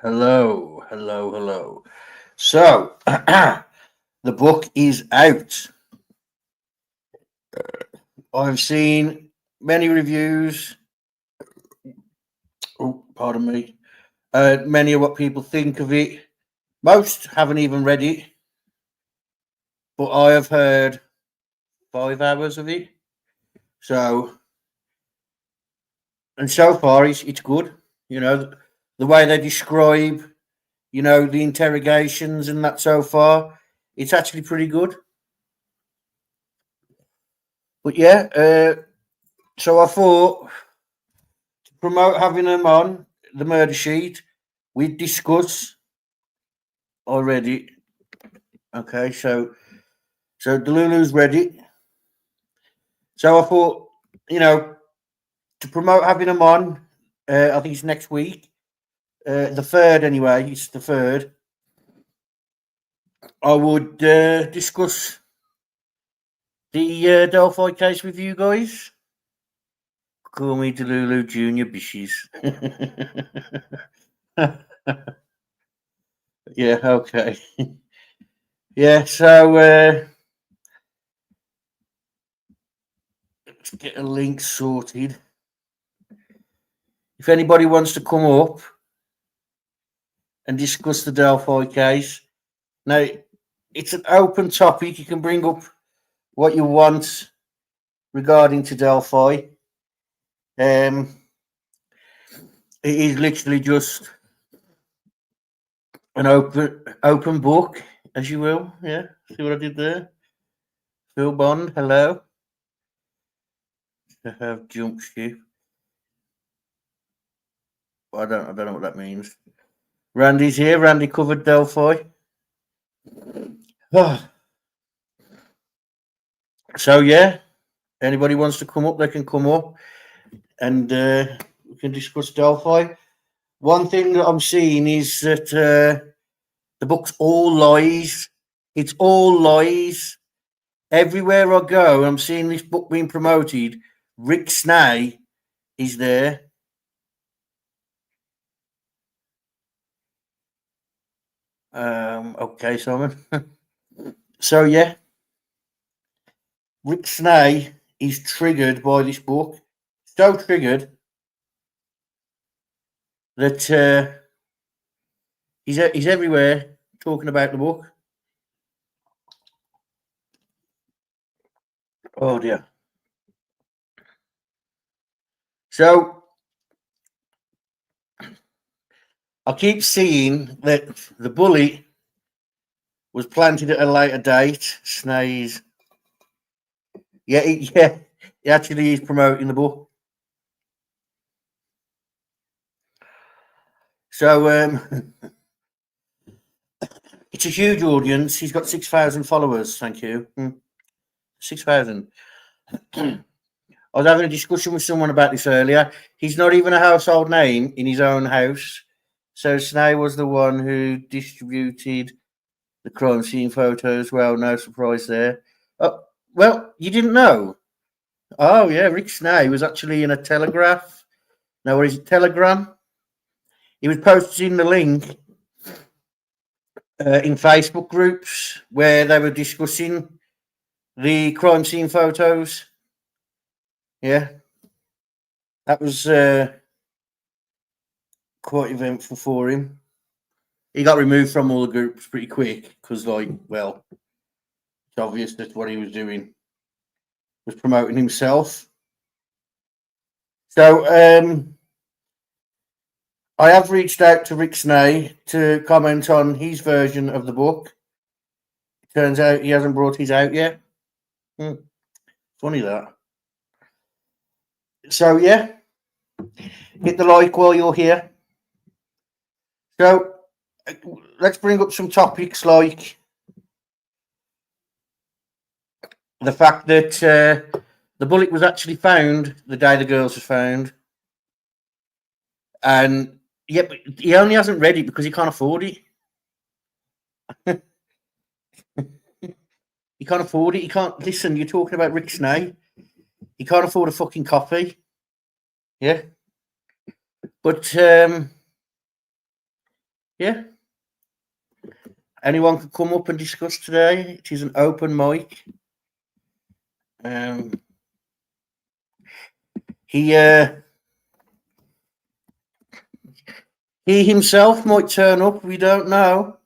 Hello, hello, hello. So, the book is out. I've seen many reviews. Oh, pardon me. Many of what people think of it. Most haven't even read it, but I have heard 5 hours of it. So, and so far, it's good. You know, the way they describe, the interrogations and that so far, it's actually pretty good. But yeah, so I thought to promote having them on the murder sheet, we discuss already. Okay, so Delulu's ready. So I thought, you know, to promote having them on, I think it's next week. The third, anyway. It's the third. I would discuss the Delphi case with you guys. Call me Delulu Junior Bishes. Yeah. Okay. Yeah. So let's get a link sorted. If anybody wants to come up and discuss the Delphi case, now it's an open topic. You can bring up what you want regarding to Delphi. It is literally just an open book, as you will. Yeah, see what I did there? Phil Bond, hello. I have jump ship. I don't know what that means. Randy's here. Randy covered Delphi. So yeah, anybody wants to come up, they can come up, and we can discuss Delphi. One thing that I'm seeing is that the book's all lies. It's all lies. Everywhere I go, I'm seeing this book being promoted. Rick Snay is there. Okay, Simon. So yeah, Rick Snay is triggered by this book. So triggered that he's everywhere talking about the book. Oh dear. So I keep seeing that the bully was planted at a later date. Snays. Yeah, yeah. He actually is promoting the book. So it's a huge audience. He's got 6,000 followers. Thank you. 6,000. I was having a discussion with someone about this earlier. He's not even a household name in his own house. So Snay was the one who distributed the crime scene photos. Well, no surprise there. Oh, well, you didn't know? Oh, yeah, Rick Snay was actually in a Telegraph. No, what is it? Telegram? He was posting the link in Facebook groups where they were discussing the crime scene photos. Yeah, that was quite eventful for him. He got removed from all the groups pretty quick because, well, it's obvious that what he was doing was promoting himself. So I have reached out to Rick Snay to comment on his version of the book. Turns out he hasn't brought his out yet. Funny that. So yeah, hit the like while you're here. So let's bring up some topics like the fact that the bullet was actually found the day the girls were found, and yep, he only hasn't read it because he can't afford it. He can't afford it. He can't listen. You're talking about Rick Snay. He can't afford a fucking copy. Yeah, but Yeah. Anyone can come up and discuss today. It is an open mic. He himself might turn up. We don't know.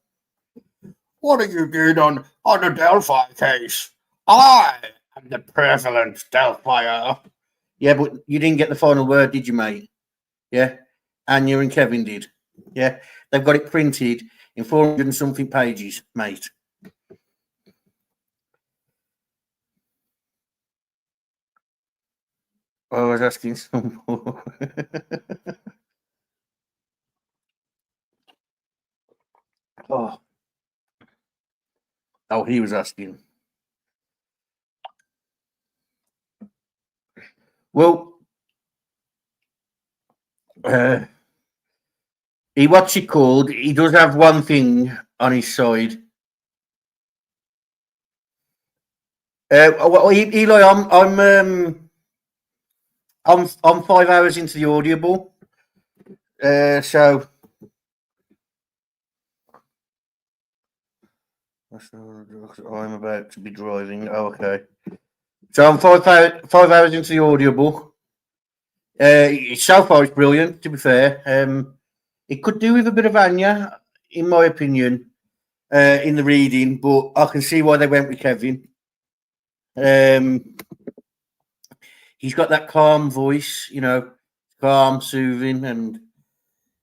What are you doing on the Delphi case? I am the prevalent Delphier. Yeah, but you didn't get the final word, did you, mate? Yeah. Anya and Kevin did. Yeah. They've got it printed in 400 and something pages, mate. I was asking some more. Oh, he was asking. Well, what's it called? He does have one thing on his side. Well, Eli, I'm 5 hours into the Audible, so I'm about to be driving. Oh, okay, so I'm 5 hours into the Audible. So far, it's brilliant. To be fair, it could do with a bit of Anya, in my opinion, in the reading, but I can see why they went with Kevin. He's got that calm voice, calm, soothing, and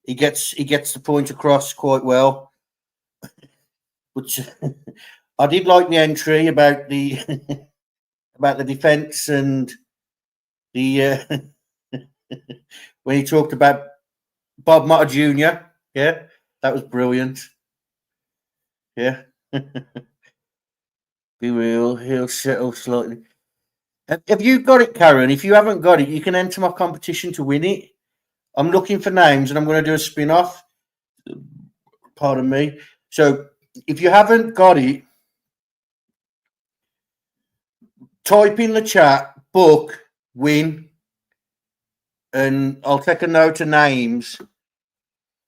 he gets the point across quite well. But I did like the entry about the about the defence and the when he talked about Bob Motter Jr. Yeah, that was brilliant. Yeah, be real. He'll settle slightly. Have you got it, Karen? If you haven't got it, you can enter my competition to win it. I'm looking for names, and I'm going to do a spin-off. Pardon me. So, if you haven't got it, type in the chat book win, and I'll take a note of names.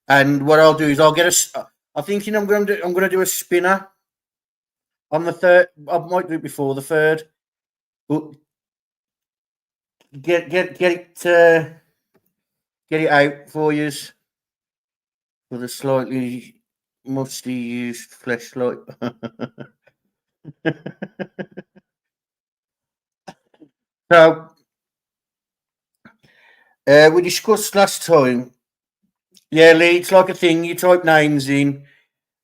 And what I'll do is I'll get a. I'm thinking I'm going to do a spinner on the third. I might do it before the third, but get it out for you with a slightly musty used flashlight. So we discussed last time. Yeah, Lee, it's like a thing. You type names in,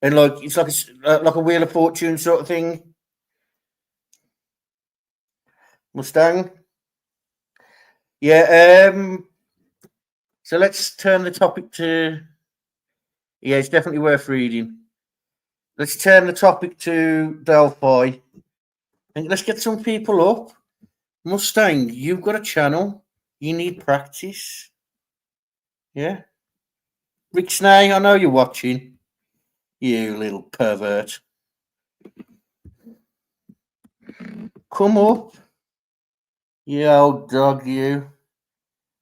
and it's like a Wheel of Fortune sort of thing. Mustang. Yeah. So let's turn the topic to. Yeah, it's definitely worth reading. Let's turn the topic to Delphi, and let's get some people up. Mustang, you've got a channel. You need practice. Yeah. Rick Snay, I know you're watching. You little pervert. Come up. You old dog, you.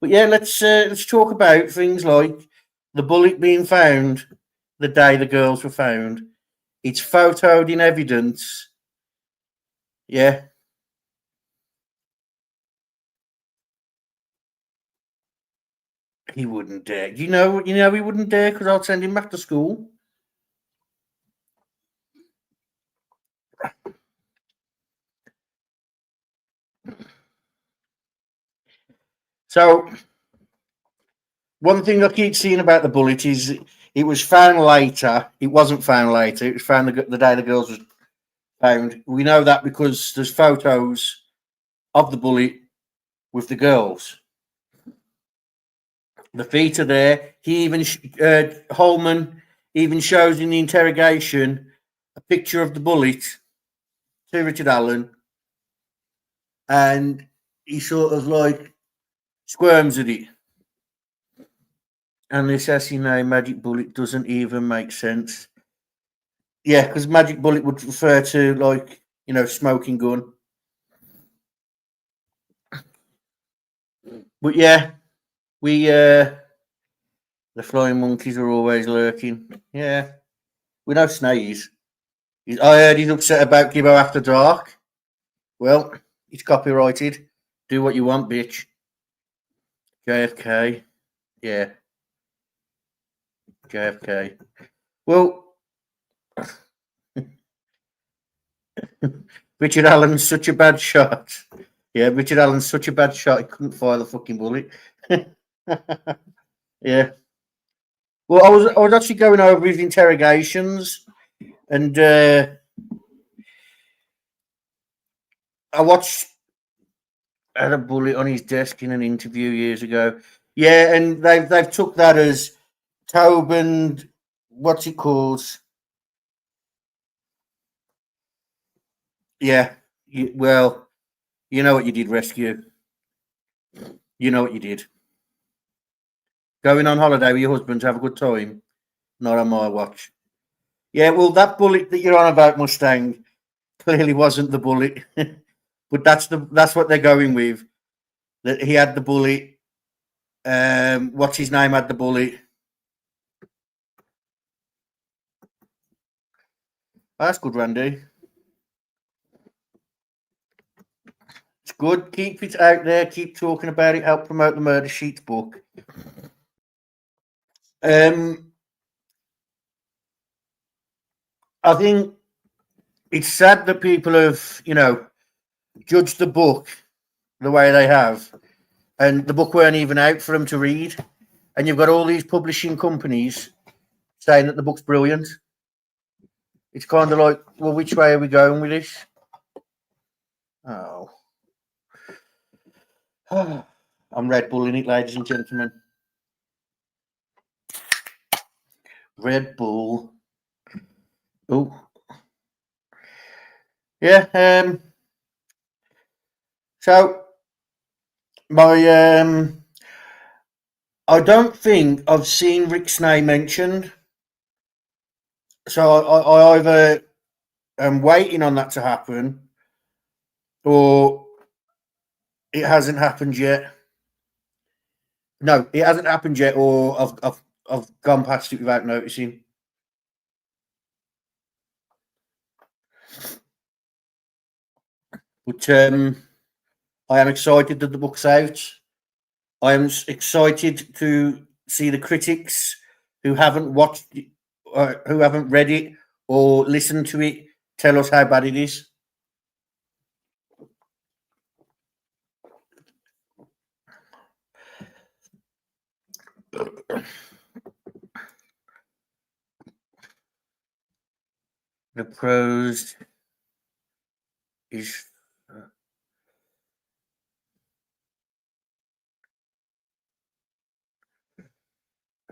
But yeah, let's talk about things like the bullet being found the day the girls were found. It's photoed in evidence. Yeah. He wouldn't dare. You know he wouldn't dare because I'll send him back to school. So one thing I keep seeing about the bullet is it was found later. It wasn't found later. It was found the day the girls was found. We know that because there's photos of the bullet with the girls. The feet are there. He even Holman even shows in the interrogation a picture of the bullet to Richard Allen, and he sort of like squirms at it. And this assassinate magic bullet doesn't even make sense. Yeah, because magic bullet would refer to smoking gun. But yeah, we The flying monkeys are always lurking. Yeah. We know Snays. I heard he's upset about Gibbo After Dark. Well, it's copyrighted. Do what you want, bitch. JFK. Yeah. JFK. Well, Richard Allen's such a bad shot. Yeah, Richard Allen's such a bad shot, he couldn't fire the fucking bullet. Yeah. Well, I was actually going over his interrogations, and I watched had a bullet on his desk in an interview years ago. Yeah, and they've took that as Tobin. What's it called? Yeah. Well, you know what you did, Rescue. You know what you did. Going on holiday with your husband to have a good time. Not on my watch. Yeah, well, that bullet that you're on about, Mustang, clearly wasn't the bullet. But that's what they're going with. That he had the bullet. What's his name had the bullet? That's good, Randy. It's good. Keep it out there. Keep talking about it. Help promote the Murder Sheets book. I think it's sad that people have, judged the book the way they have, and the book weren't even out for them to read. And you've got all these publishing companies saying that the book's brilliant. It's kind of like, well, which way are we going with this? Oh. I'm Red Bulling it, ladies and gentlemen. Red Bull. Oh. Yeah. So, I don't think I've seen Rick's name mentioned. So I either am waiting on that to happen, or it hasn't happened yet. No, it hasn't happened yet, or I've gone past it without noticing. But I am excited that the book's out. I am excited to see the critics who haven't watched it, who haven't read it or listened to it, tell us how bad it is. The prose is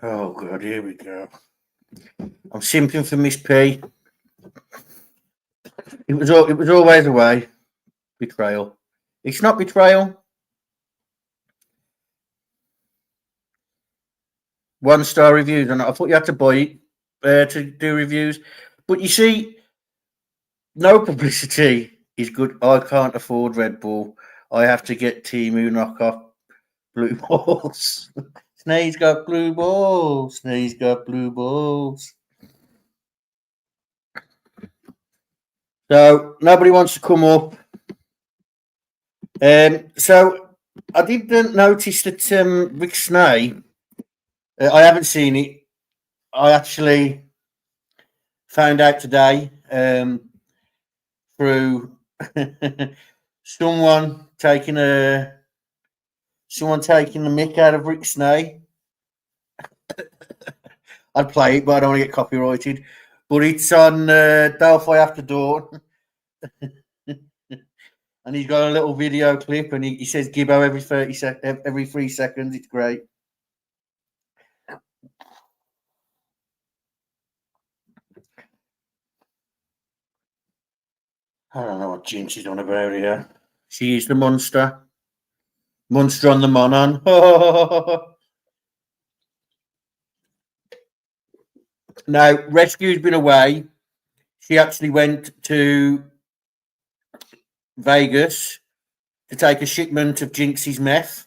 oh god, here we go. I'm simping for Miss P. It was always a way. Betrayal. It's not betrayal. 1-star reviews, and I thought you had to buy it to do reviews. But you see, no publicity is good. I can't afford Red Bull. I have to get Timu knock off blue balls. Snee's got blue balls. Snee's got blue balls. So nobody wants to come up. So I did notice that Rick Snay. I haven't seen it. I actually found out today through someone taking the mick out of Rick Snay. I'd play it, but I don't want to get copyrighted. But it's on Delphi After Dawn. And he's got a little video clip, and he says Gibbo every 3 seconds. It's great. I don't know what Jim she's on about here. She's the monster. Monster on the Monon. Now, Rescue's been away. She actually went to Vegas to take a shipment of Jinx's meth.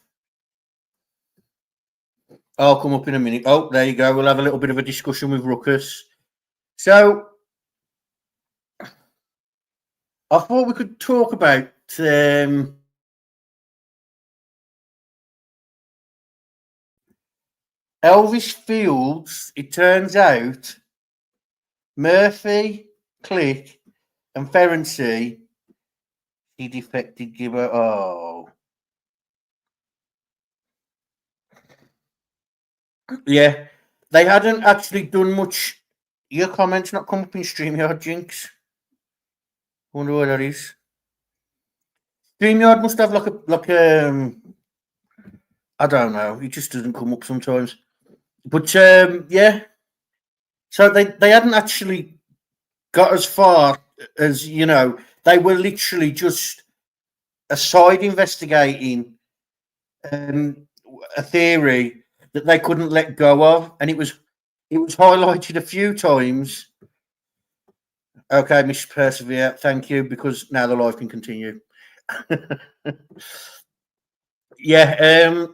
I'll come up in a minute. Oh, there you go. We'll have a little bit of a discussion with Ruckus. So, I thought we could talk about Elvis Fields. It turns out Murphy, Click, and Ferenczi, he defected Gibber. Oh. Yeah, they hadn't actually done much. Your comments not come up in StreamYard, Jinx. Wonder what that is. StreamYard must have I don't know. It just doesn't come up sometimes. But yeah. So they hadn't actually got as far as, they were literally just a side investigating a theory that they couldn't let go of, and it was highlighted a few times. Okay, Miss Persevere, thank you, because now the live can continue. Yeah, there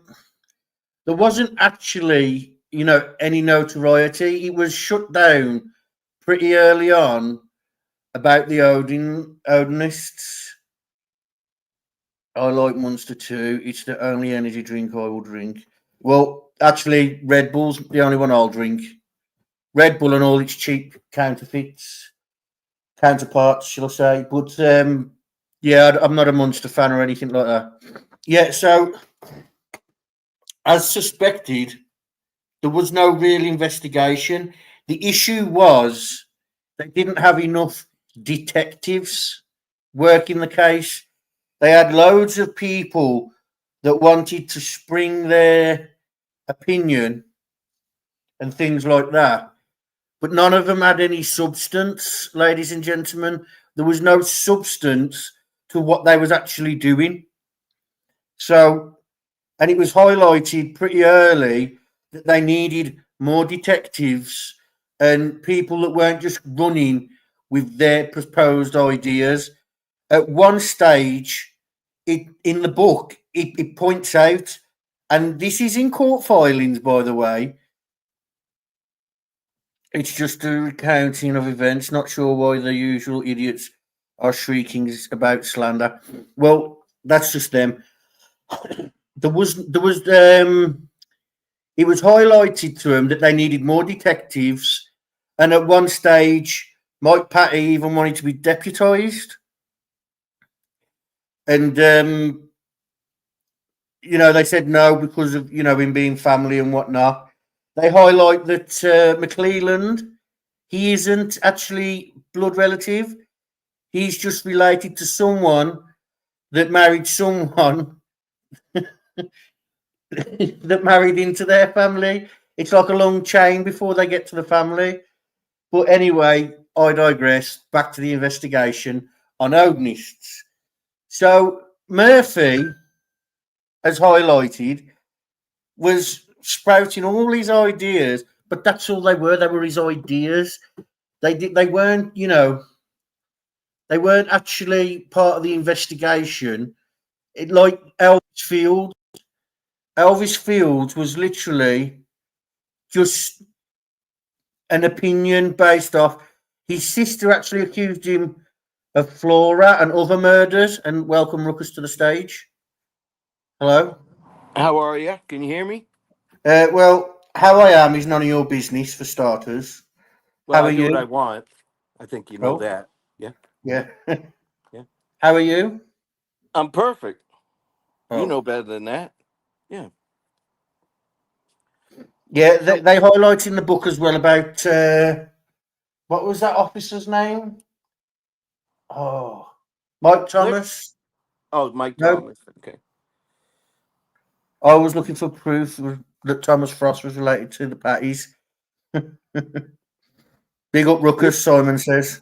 wasn't actually, any notoriety. It was shut down pretty early on about the Odinists. I like Monster too. It's the only energy drink I will drink. Well, actually, Red Bull's the only one I'll drink. Red Bull and all its cheap counterparts, shall I say. But yeah, I'm not a Monster fan or anything like that. Yeah, so as suspected, there was no real investigation. The issue was they didn't have enough detectives working the case. They had loads of people that wanted to spring their opinion and things like that, but none of them had any substance, ladies and gentlemen. There was no substance to what they was actually doing. So, and it was highlighted pretty early that they needed more detectives and people that weren't just running with their proposed ideas. At one stage, in the book, it points out, and this is in court filings, by the way. It's just a recounting of events. Not sure why the usual idiots are shrieking about slander. Well, that's just them. It was highlighted to them that they needed more detectives, and at one stage, Mike Patty even wanted to be deputised. And they said no because of him being family and whatnot. They highlight that McClelland, he isn't actually blood relative. He's just related to someone that married someone that married into their family. It's like a long chain before they get to the family. But anyway, I digress. Back to the investigation on Odinists. So Murphy, as highlighted, was sprouting all these ideas, but that's all they were. They were his ideas. They weren't, they weren't actually part of the investigation. Like Elvis Fields. Elvis Fields was literally just an opinion based off. His sister actually accused him of Flora and other murders. And welcome Ruckus to the stage. Hello. How are you? Can you hear me? Well, how I am is none of your business, for starters. Well, How I are do what I you? want. I think you know Oh, that. Yeah. yeah. Yeah. How are you? I'm perfect. You Oh, know better than that. Yeah. yeah. So, They highlight in the book as well about what was that officer's name? Oh, Mike Click. Thomas. Oh, Mike No, Thomas. Okay. I was looking for proof that Thomas Frost was related to the Patties. Big up This, Ruckus, Simon says.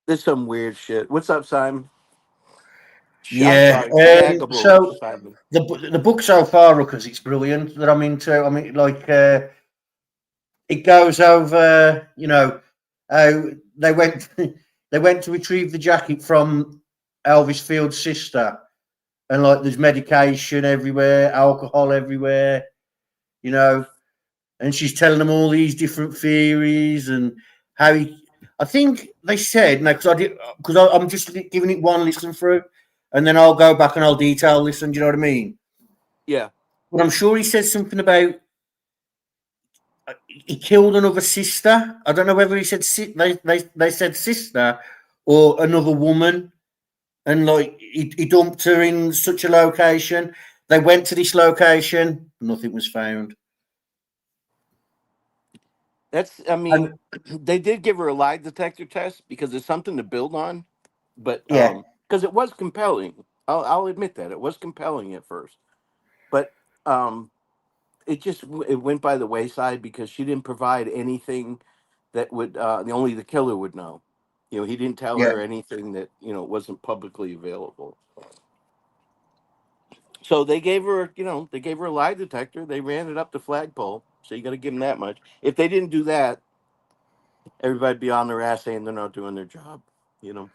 this some weird shit. What's up, Simon? I'm Yeah. sorry. Shagaboo, So Simon. the book so far, Ruckus, it's brilliant that I'm into. I mean, like it goes over, how they went they went to retrieve the jacket from Elvis Field's sister, and like there's medication everywhere, alcohol everywhere, you know. and she's telling them all these different theories and how he. I think they said now because I'm just giving it one listen through, and then I'll go back and I'll detail listen. Do you know what I mean? Yeah. But I'm sure he said something about he killed another sister. I don't know whether he said they said sister or another woman, and like he dumped her in such a location. They went to this location, nothing was found. I mean, And they did give her a lie detector test because there's something to build on, but yeah, because it was compelling. I'll admit that it was compelling at first, but um, it went by the wayside because she didn't provide anything that would only the killer would know. He didn't tell yeah. her anything that wasn't publicly available. So they gave her a lie detector. They ran it up the flagpole. So you got to give them that much. If they didn't do that, everybody'd be on their ass saying they're not doing their job. You know.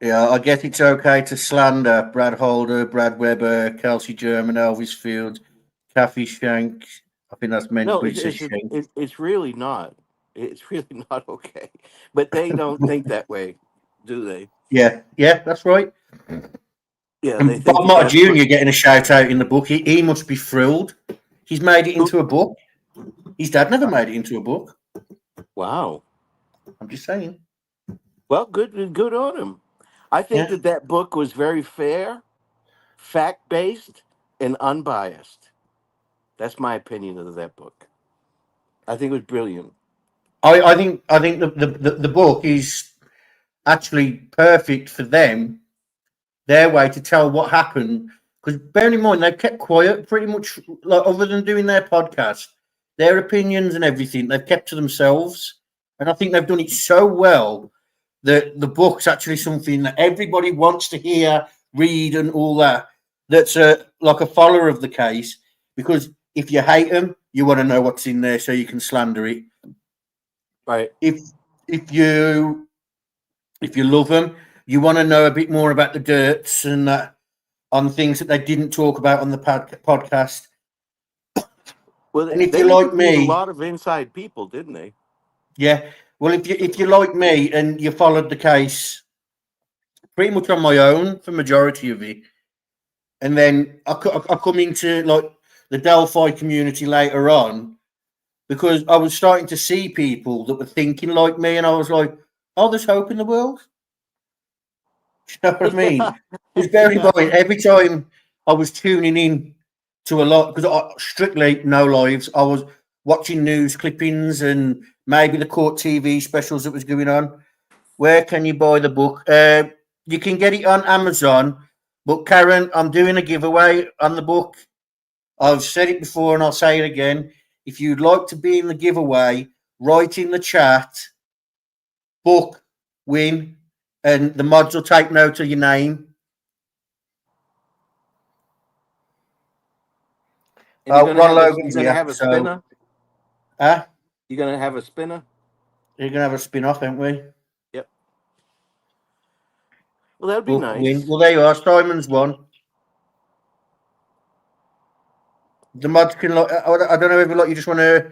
Yeah, I guess it's okay to slander Brad Holder, Brad Webber, Kelsey German, Elvis Fields, Kathy Shank. I think that's meant, No, but it says Shank. it's really not. It's really not okay. But they don't think that way, do they? Yeah, yeah, that's right. Yeah, they And think Bob that Motter that's what. Jr. getting a shout out in the book. He must be thrilled. He's made it Who- into a book. His dad never made it into a book. Wow. I'm just saying. Well, good on him. I think Yeah. that book was very fair, fact based, and unbiased. That's my opinion of that book. I think it was brilliant. I think the book is actually perfect for them, their way to tell what happened. Because bear in mind, they've kept quiet pretty much, like other than doing their podcast, their opinions and everything they've kept to themselves. And I think they've done it so well that the book's actually something that everybody wants to hear, read, and all that. That's like a follower of the case. Because if you hate them, you want to know what's in there so you can slander it. Right. If if you if you love them, you want to know a bit more about the dirts and that on things that they didn't talk about on the podcast. Well, And if they you like interviewed a me, lot of inside people, didn't they? yeah, well, if you like me and you followed the case pretty much on my own for majority of it, and then I come into like the Delphi community later on because I was starting to see people that were thinking like me, and I was like, oh, there's hope in the world. You know what I Yeah. mean? Because bear in Yeah. mind, every time I was tuning in to a lot, because I strictly no lives, I was watching news clippings and maybe the court TV specials that was going on. Where can you buy the book? You can get it on Amazon. But Karen, I'm doing a giveaway on the book. I've said it before and I'll say it again. If you'd like to be in the giveaway, write in the chat, book, win, and the mods will take note of your name. And you're Ron you're Logan's gonna here. have a So, spinner. ah, You're gonna have a spinner. you're going to have a spin off, aren't we? Yep. Well, that'd be Book, win. nice. Well, there you are. Simon's won. The mods can, I don't know if you just want to,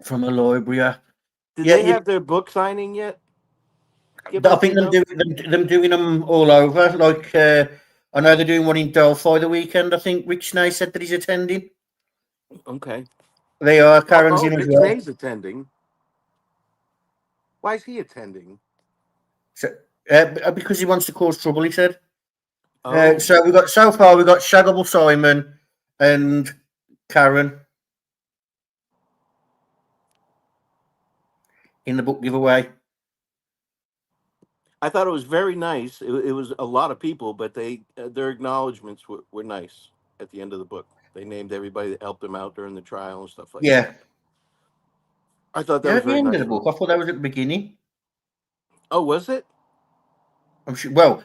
from a library. Did Yeah, they you, have their book signing yet? I Gibbo, do think you know? them doing them all over. Like I know they're doing one in Delphi the weekend. I think Rick Snay said that he's attending. Okay. They are. Karen's Oh, in as Rick well. Snane's attending. Why is he attending? So, because he wants to cause trouble, he said. Oh, So we got so far. We got Shaggable Simon and Karen in the book giveaway. I thought it was very nice. It was a lot of people, but their acknowledgments were nice at the end of the book. They named everybody that helped them out during the trial and stuff like that. Yeah, I thought that they're was at the very end of the nice of book. them. I thought that was at the beginning. Oh, was it? I'm sure. Well,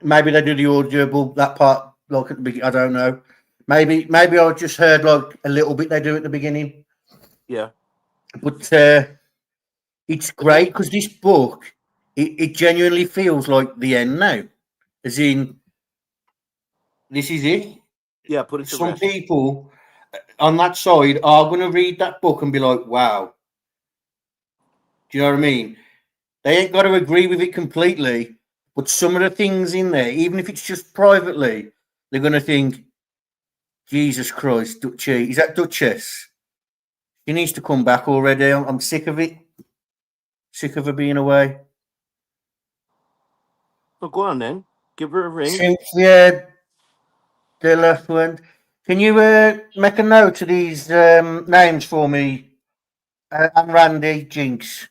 maybe they do the audible that part like at the beginning. I don't know. Maybe I just heard like a little bit they do at the beginning. Yeah. But it's great because this book it genuinely feels like the end now. As in this is it. Yeah, put it to Some rest. people on that side are going to read that book and be like, wow. Do you know what I mean? They ain't got to agree with it completely, but some of the things in there, even if it's just privately, they're going to think, Jesus Christ, Dutchie. Is that Duchess? She needs to come back already. I'm sick of it. Sick of her being away. Well, go on then. Give her a ring. Cynthia, the last one. Can you make a note of these names for me? I'm Randy Jinx.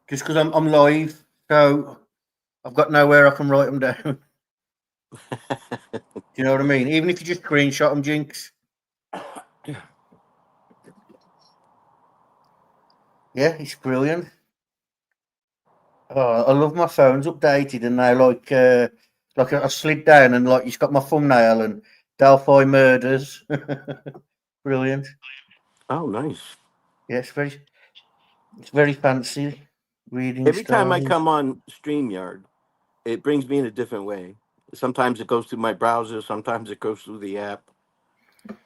Just because I'm live, so I've got nowhere I can write them down. Do you know what I mean? Even if you just screenshot them, Jinx. Yeah, it's brilliant. Oh, I love my phone's updated and now like I slid down and like it's got my thumbnail and Delphi murders. Brilliant. Oh, nice. Yeah, it's very fancy reading Every time I style. come on StreamYard, it brings me in a different way. Sometimes it goes through my browser, sometimes it goes through the app,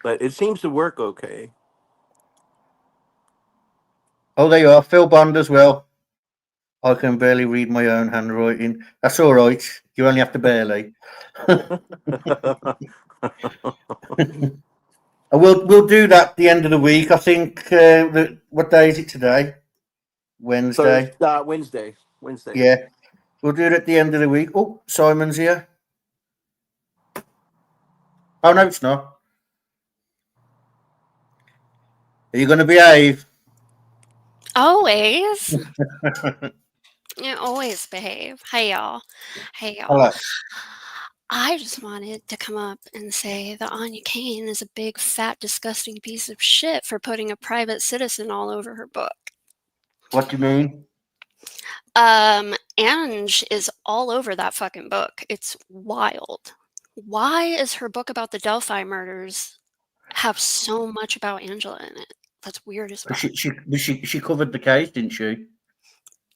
but it seems to work okay. Oh, there you are, Phil Bond as well. I can barely read my own handwriting. That's all right. You only have to barely. We'll do that at the end of the week. I think. What day is it today? Wednesday. Thursday, Wednesday. Wednesday. Yeah, we'll do it at the end of the week. Oh, Simon's here. Oh no, it's not. Are you going to behave? Always. You always behave. Hey y'all. Hey y'all. Hello. I just wanted to come up and say that Anya Kane is a big, fat, disgusting piece of shit for putting a private citizen all over her book. What do you mean? Ange is all over that fucking book. It's wild. Why is her book about the Delphi murders have so much about Angela in it? That's weird as fuck. She covered the case, didn't she?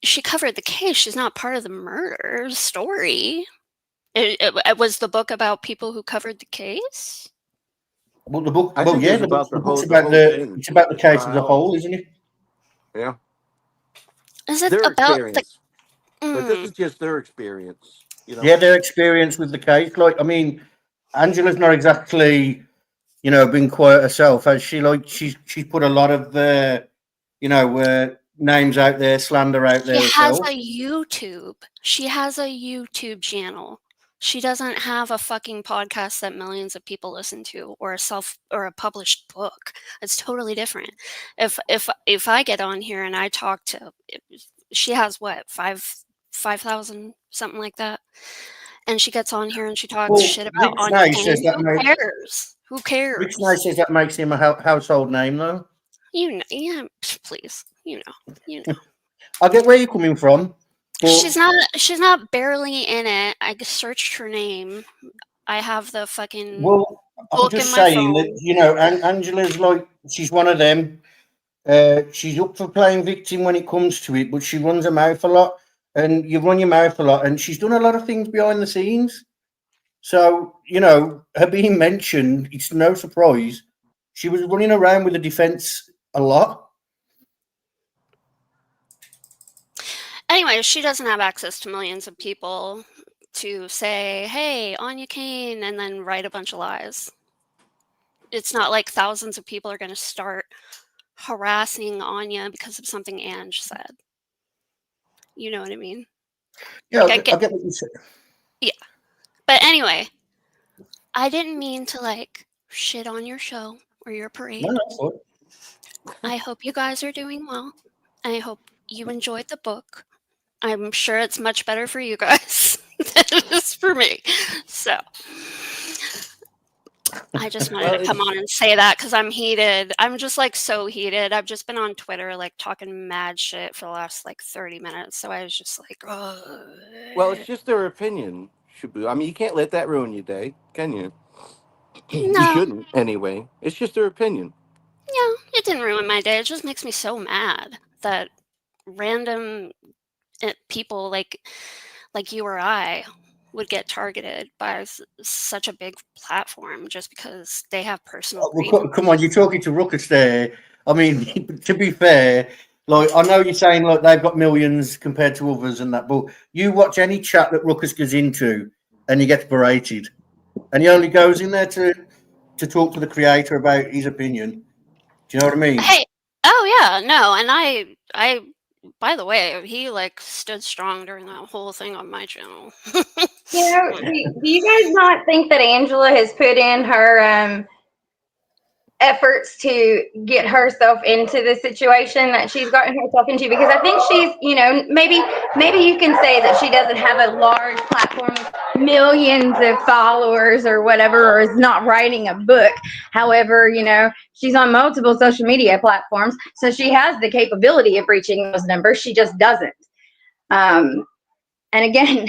She covered the case. She's not part of the murder story. It was the book about people who covered the case? Well, the book. I Well, think it yeah, was about the book's the about whole thing, it's about the the case as a trial. whole, isn't it? Yeah, Is it their about the experience, but this is just their experience. You know. Yeah, their experience with the case. Like, I mean, Angela's not exactly, been quiet herself, has she? Like, she's put a lot of names out there, slander out She there has herself. a YouTube. She has a YouTube channel. She doesn't have a fucking podcast that millions of people listen to or a published book. It's totally different. If I get on here and I talk to she has what, 5,000 something like that. And she gets on here and she talks Well, shit about Rich Anya Nay says Kane. that Who makes cares? Who Rich Nay cares? says that makes him a household name, though. You know, yeah, please. You know. I get where you're coming from, but She's not barely in it. I searched her name. I have the fucking well, I'm book in just my saying that phone. Angela's like she's one of them. She's up for playing victim when it comes to it, but she runs her mouth a lot, and you run your mouth a lot, and she's done a lot of things behind the scenes. So, her being mentioned, it's no surprise. She was running around with the defense a lot. Anyway, she doesn't have access to millions of people to say, "Hey, Anya Kane," and then write a bunch of lies. It's not like thousands of people are going to start harassing Anya because of something Ange said. You know what I mean? Yeah, Like I I get, get what you said. yeah. But anyway, I didn't mean to shit on your show or your No, parade. no, it's fine. I hope you guys are doing well. I hope you enjoyed the book. I'm sure it's much better for you guys than it is for me. So I just wanted Well, to come it's on and say that because I'm heated. I'm just so heated. I've just been on Twitter talking mad shit for the last 30 minutes. So I was just like, it's just their opinion, Shabu. I mean, you can't let that ruin your day, can you? You no, shouldn't, anyway. It's just their opinion. yeah, it didn't ruin my day. It just makes me so mad that random people like you or I would get targeted by such a big platform just because they have personal grievances. Come on, you're talking to Ruckus there. I mean, to be fair, like I know you're saying like they've got millions compared to others and that, but you watch any chat that Ruckus goes into, and he gets berated, and he only goes in there to talk to the creator about his opinion. Do you know what I mean? Hey, oh yeah, no, and I by the way, he like stood strong during that whole thing on my channel. You know, do you guys not think that Angela has put in her efforts to get herself into the situation that she's gotten herself into? Because I think she's, you know, maybe you can say that she doesn't have a large platform with millions of followers or whatever, or is not writing a book. However, you know, she's on multiple social media platforms, so she has the capability of reaching those numbers. She just doesn't. And again,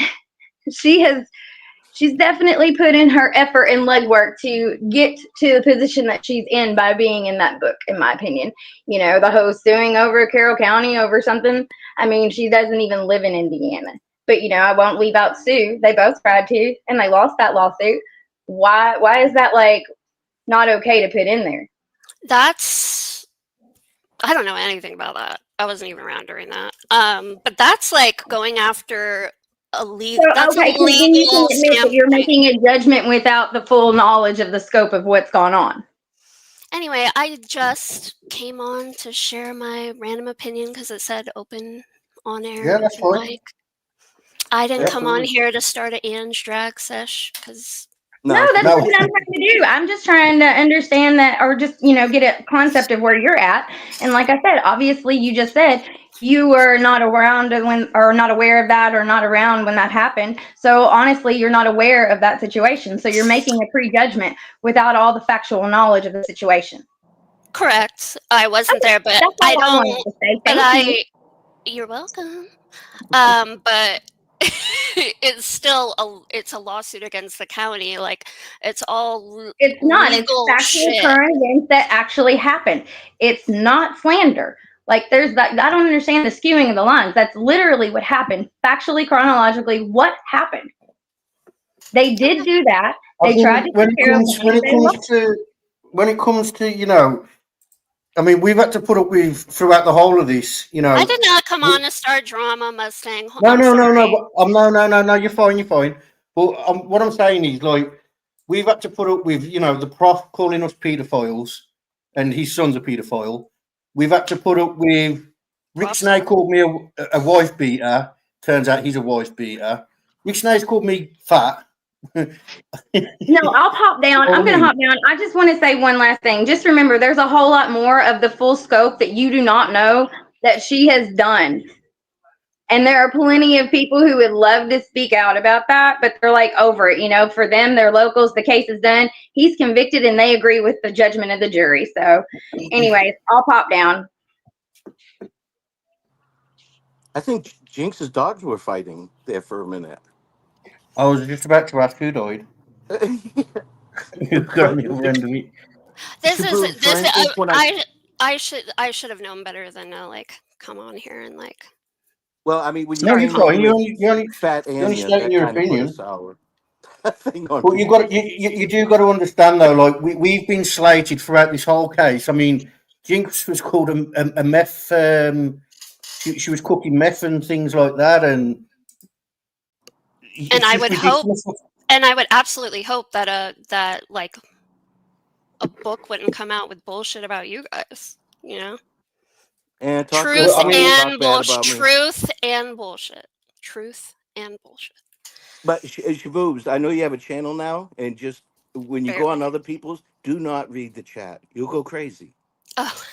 she's definitely put in her effort and legwork to get to the position that she's in by being in that book, in my opinion. You know, the whole suing over Carroll County over something. I mean, she doesn't even live in Indiana. But, you know, I won't leave out Sue. They both tried to, and they lost that lawsuit. Why is that, like, not okay to put in there? I don't know anything about that. I wasn't even around during that. But that's like going after a legal. So, That's okay, a so then you can legal admit that standpoint. you're making a judgment without the full knowledge of the scope of what's gone on. Anyway, I just came on to share my random opinion because it said open on air. Yeah, that's fine. Mic. I didn't Yeah, come on here to start an Ange drag sesh because No, that's No. what I'm trying to do. I'm just trying to understand that, or just, you know, get a concept of where you're at. And like I said, obviously you just said you were not around when, or not aware of that, or not around when that happened. So honestly, you're not aware of that situation. So you're making a prejudgment without all the factual knowledge of the situation. correct. I wasn't there, but That's all I I don't. wanted to say. But Thank you. you're welcome. But it's still it's a lawsuit against the county. Like it's all It's not. It's legal factual shit. current events that actually happened. It's not slander. Like there's that. I don't understand the skewing of the lines. That's literally what happened. Factually, chronologically, what happened? They did do that. I They tried to think when take care of when it comes to you know, I mean, we've had to put up with throughout the whole of this. You know, I did not come on to start drama, Mustang. No, I'm no, no, sorry. no. But, no. You're fine. You're fine. But what I'm saying is, like, we've had to put up with, you know, the prof calling us paedophiles, and his son's a paedophile. We've had to put up with Rick Prof's Snake called me a wife beater. Turns out he's a wife beater. Rick Snake's called me fat. No, I'll hop down. I'm going to hop down. I just want to say one last thing. Just remember, there's a whole lot more of the full scope that you do not know that she has done. And there are plenty of people who would love to speak out about that, but they're like over it. You know, for them, they're locals. The case is done. He's convicted, and they agree with the judgment of the jury. So, anyways, I'll pop down. I think Jinx's dogs were fighting there for a minute. I was just about to ask who died. You got me randomly. This is For this. instance, when I should have known better than to like come on here and like. well, I mean, when No, you you're came fine. in You with only Fat Anya, stating that your kind of put a opinion. sour thing on But you people. got you do got to understand though, like we've been slated throughout this whole case. I mean, Jinx was called a meth. She was cooking meth and things like that, and And it's I just would hope, ridiculous. and I would absolutely hope that like a book wouldn't come out with bullshit about you guys. You know, And talk good truth about me, and talk bad bullshit. about me. Truth and bullshit. Truth and bullshit. But Shaboobs, I know you have a channel now, and just when you go on Barely. other people's, do not read the chat. You'll go crazy. Oh.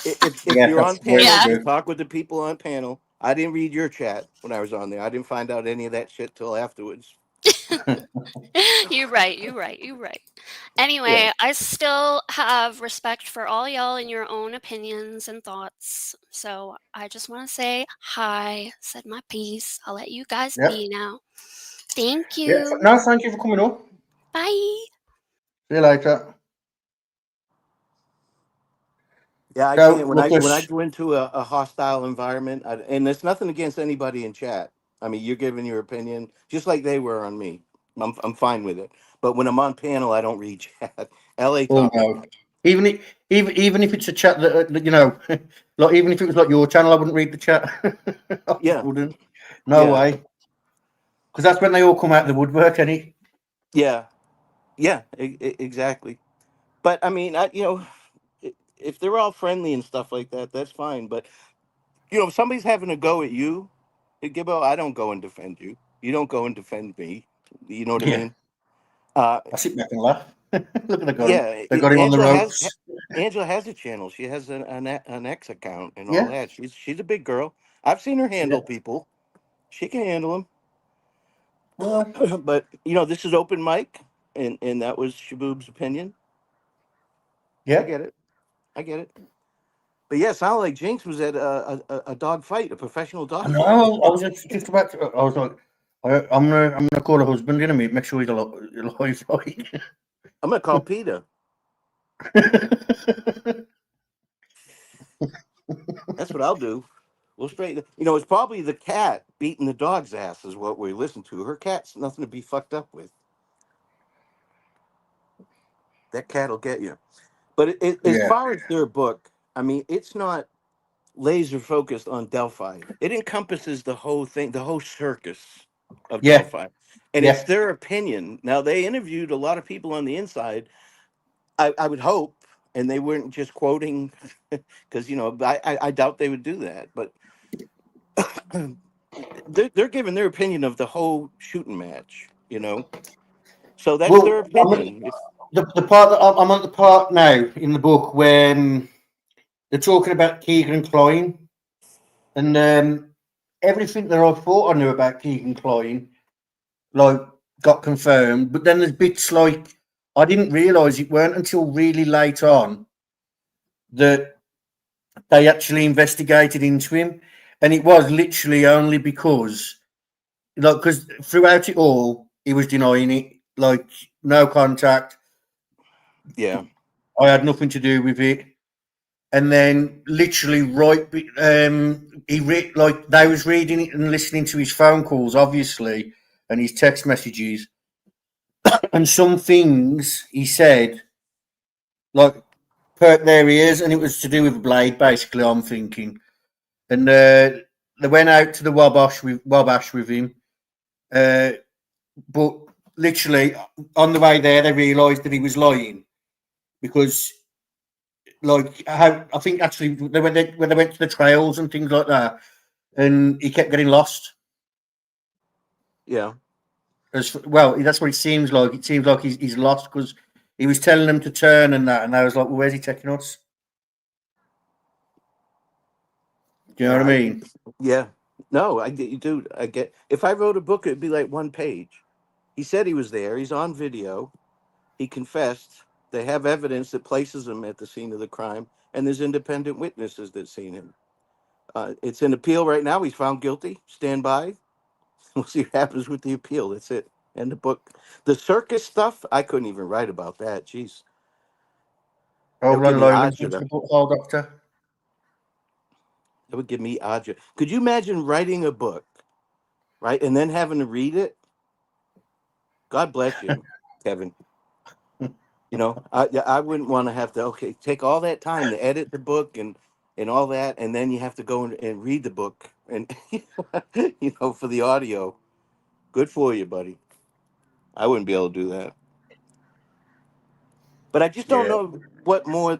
If Yeah, you're on that's very panels, Yeah. you true. talk with the people on panel. I didn't read your chat when I was on there. I didn't find out any of that shit till afterwards. You're right. Anyway, Yeah. I still have respect for all y'all and your own opinions and thoughts. So I just want to say hi, said my piece. I'll let you guys Yeah, be now. Thank yeah. you. No, thank you for coming on. Bye. See you later. Yeah, I So can't. When I Ruckus, go into a hostile environment, and there's nothing against anybody in chat. I mean, you're giving your opinion just like they were on me. I'm fine with it. But when I'm on panel, I don't read chat. L.A. oh topic. no, even if it's a chat that you know, like even if it was like your channel, I wouldn't read the chat. I just Yeah, wouldn't. No yeah, way, because that's when they all come out of the woodwork, any. yeah, yeah. Exactly. But I mean, if they're all friendly and stuff like that, that's fine. But if somebody's having a go at you, hey, Gibbo, I don't go and defend you. You don't go and defend me. You know what I Yeah, mean? Uh, I sit back and laugh. Look, yeah. they got him on the ropes. Angela has a channel. She has an X account and all Yeah, that. She's a big girl. I've seen her yeah. handle people. She can handle Well, them. But this is open mic, and that was Shaboob's opinion. I yeah. get it. I get it. But yeah, it sounded like Jinx was at a dog fight, a professional I dog know. fight. I was just about to. I was like, I'm gonna call her husband in a minute. Make sure he's alive. Like. I'm gonna call PETA. That's what I'll do. We'll straighten. It's probably the cat beating the dog's ass is what we listen to. Her cat's nothing to be fucked up with. That cat'll get you. But as Yeah, far as their book, I mean, it's not laser focused on Delphi. It encompasses the whole thing, the whole circus of yeah, Delphi, and it's yeah. their opinion. Now they interviewed a lot of people on the inside. I would hope, and they weren't just quoting, because I doubt they would do that. But they're giving their opinion of the whole shooting match. So that's their Well, opinion. the part that I'm at the part now in the book when they're talking about Keegan Klein and everything that I thought I knew about Keegan Klein, like got confirmed. But then there's bits like I didn't realise it weren't until really late on that they actually investigated into him, and it was literally only because throughout it all he was denying it, like no contact. Yeah, I had nothing to do with it. And then literally like they was reading it and listening to his phone calls, obviously, and his text messages, and some things he said, like perked their ears, and it was to do with Blade, basically. I'm thinking, and they went out to the Wabash with him, uh, but literally on the way there, they realised that he was lying because like how I think actually when they went to the trails and things like that, and he kept getting lost. yeah, As well, that's what it seems like. It seems like he's lost because he was telling them to turn and that, and I was like, well, "Where's he taking us?" Do you know yeah. what I mean? Yeah. No, I get you, dude. I get. If I wrote a book, it'd be like one page. He said he was there. He's on video. He confessed. They have evidence that places him at the scene of the crime, and there's independent witnesses that seen him. It's in appeal right now. He's found guilty. Stand by. We'll see what happens with the appeal. That's it. End the book. The circus stuff, I couldn't even write about that. Jeez, that would Hold give on, me Logan. Thanks for agita. the book, call, Doctor. That would give me agita. Could you imagine writing a book, right, and then having to read it? God bless you, Kevin. I wouldn't want to have to take all that time to edit the book and all that, and then you have to go and read the book and for the audio. Good for you, buddy. I wouldn't be able to do that. But I just don't Yeah. know what more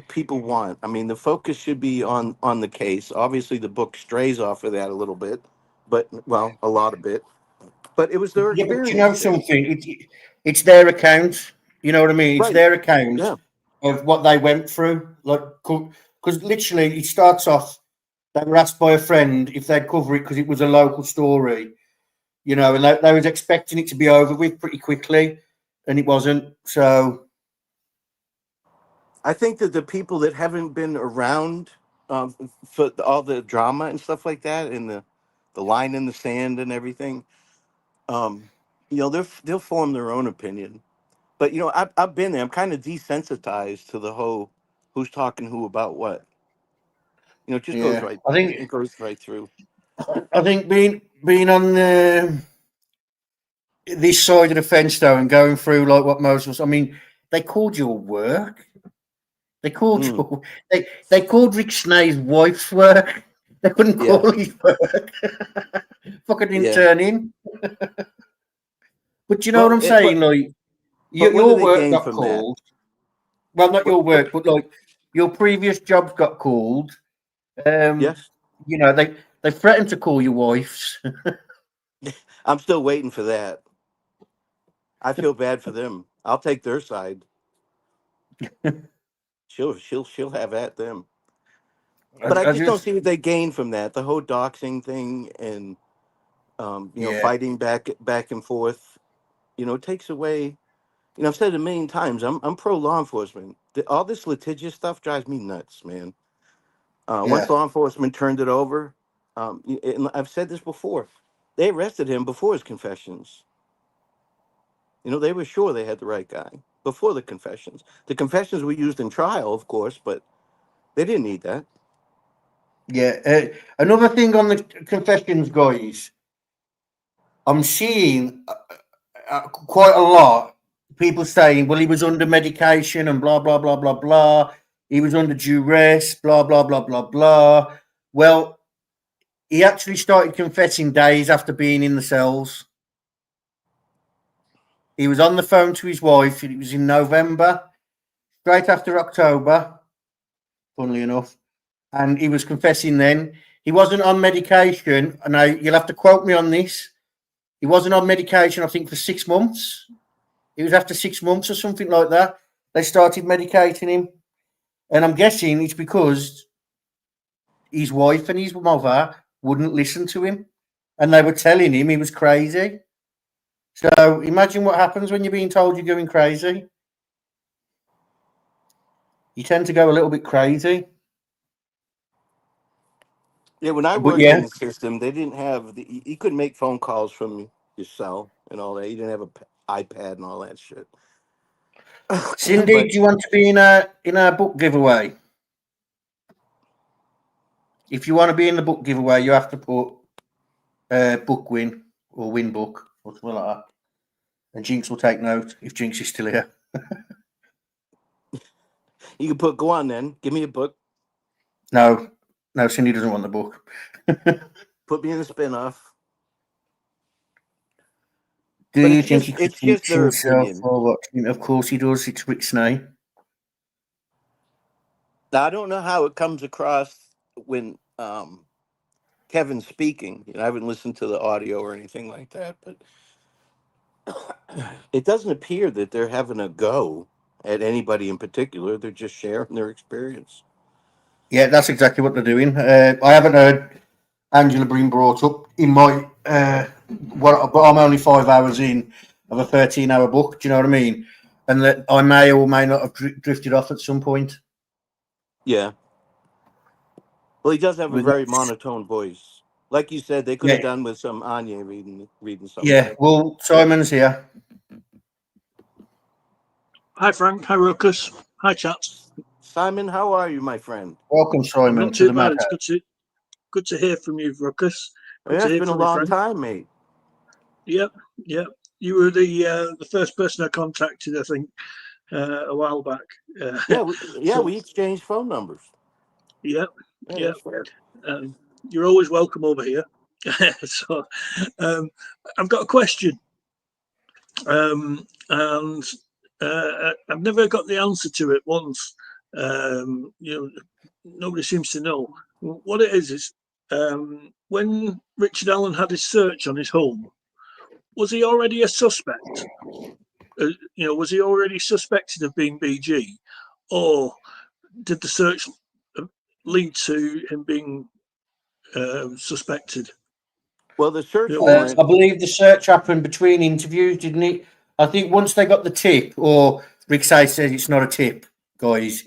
people want. I mean, the focus should be on the case. Obviously, the book strays off of that a little bit, but well, a lot of bit. But it was their Yeah, but you know experience. something? It's their account. You know what I mean? It's Right. their account Yeah. of what they went through. Like, because literally, it starts off. They were asked by a friend if they'd cover it because it was a local story. And they was expecting it to be over with pretty quickly, and it wasn't. So I think that the people that haven't been around for all the drama and stuff like that, and the line in the sand and everything, um, they'll form their own opinion. But I've been there. I'm kind of desensitized to the whole who's talking who about what. It just goes Yeah, right. I think It goes right through. being on this side of the fence though, and going through like what most of us. I mean, they called your work. They called Mm, they called Rick Snay's wife's work. They couldn't yeah, call his work. Fucking didn't yeah. turn in. But you know what Well, I'm saying? Like but what do your they work gain got from that? called. Well, not What your what? work, but like your previous jobs got called. Um, Yes, they threatened to call your wife's. I'm still waiting for that. I feel bad for them. I'll take their side. She'll have at them. But I I just don't just see what they gain from that. The whole doxing thing and yeah fighting back and forth. It takes away. I've said it a million times. I'm pro law enforcement. All this litigious stuff drives me nuts, man. Once yeah law enforcement turned it over, and I've said this before, they arrested him before his confessions. They were sure they had the right guy before the confessions. The confessions were used in trial, of course, but they didn't need that. yeah. Another thing on the confessions, guys. I'm seeing quite a lot people saying, "Well, he was under medication and blah blah blah blah blah. He was under duress, blah blah blah blah blah." Well, he actually started confessing days after being in the cells. He was on the phone to his wife. It was in November, straight after October, funnily enough. And he was confessing then. He wasn't on medication. And you'll have to quote me on this. He wasn't on medication, I think, for 6 months. It was after 6 months or something like that. They started medicating him. And I'm guessing it's because his wife and his mother wouldn't listen to him. And they were telling him he was crazy. So imagine what happens when you're being told you're going crazy. You tend to go a little bit crazy. Yeah, when I But worked in yeah, the system, they didn't have you couldn't make phone calls from your cell and all that. You didn't have a iPad and all that shit. Cindy, But do you want to be in a book giveaway? If you want to be in the book giveaway, you have to put book win or win book or something like that. And Jinx will take note if Jinx is still here. you can go on then. Give me a book. No, no, Cindy doesn't want the book. Put me in the spinoff. Do But you think he could it's just teach their himself opinion. or what? Of course he does. It's Rick Snay. Now I don't know how it comes across when Kevin's speaking. I haven't listened to the audio or anything like that, but it doesn't appear that they're having a go at anybody in particular. They're just sharing their experience. Yeah, that's exactly what they're doing. I haven't heard Angela being brought up in my but I'm only 5 hours in of a 13-hour book. Do you know what I mean? And that I may or may not have drifted off at some point. Yeah. Well, he does have a With very monotone voice. Like you said, they could have yeah, done with some Anya reading some of yeah. it. Well, Simon's here. Hi, Frank. Hi, Ruckus. Hi, chaps. Simon, how are you, my friend? Welcome, I'm Simon, not to too the bad. Madhouse. It's good to hear from you, Ruckus. Good Yeah, to it's hear been a from you, long friend. time, mate. Yep, yep. You were the first person I contacted, I think, a while back. We exchanged phone numbers. Yep, Yeah, yep. that's fair. You're always welcome over here. So, I've got a question, and I've never got the answer to it once. Nobody seems to know what it is. When Richard Allen had his search on his home, was he already a suspect? Was he already suspected of being BG, or did the search lead to him being suspected? Well, the search I warrant. believe the search happened between interviews, didn't it? I think once they got the tip, or Rick Say says it's not a tip, guys.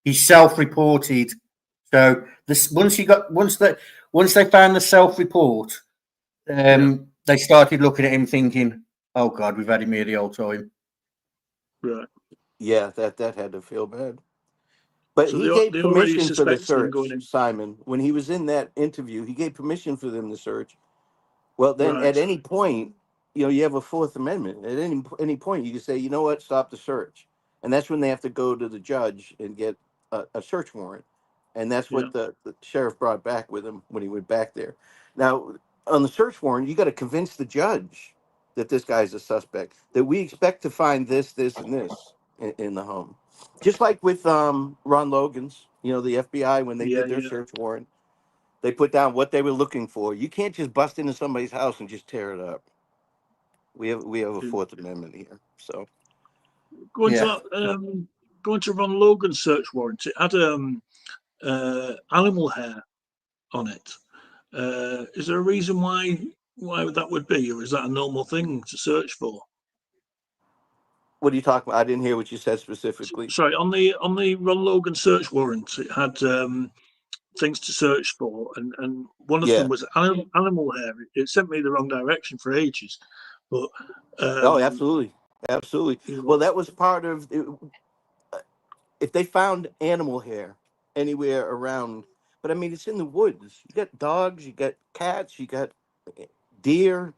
He's self-reported. So this once they found the self-report, they started looking at him thinking, "Oh God, we've had him here the whole time." Right. Yeah, that had to feel bad. But So he gave they already permission for the suspected him search, going in. Simon. When he was in that interview, he gave permission for them to search. Well, then Right. at any point, you have a Fourth Amendment. At any point, you can say, you know what, stop the search, and that's when they have to go to the judge and get a search warrant, and that's Yeah. what the sheriff brought back with him when he went back there. Now, on the search warrant, you got to convince the judge that this guy's a suspect. That we expect to find this, this, and this in the home, just like with Ron Logan's. The FBI when they Yeah. did their Yeah. search warrant. They put down what they were looking for. You can't just bust into somebody's house and just tear it up. We have a Yeah. Fourth Amendment here. So Going Yeah. to going to Ron Logan's search warrant, it had animal hair on it. Is there a reason why that would be, or is that a normal thing to search for? what are you talking about? I didn't hear what you said specifically. Sorry, on the Ron Logan search warrant, it had things to search for, and one of Yeah. them was animal hair. It sent me the wrong direction for ages, but Oh, absolutely, absolutely. you Well, know, that was part of it. If they found animal hair anywhere around, but I mean, it's in the woods. You got dogs, you got cats, you got deer,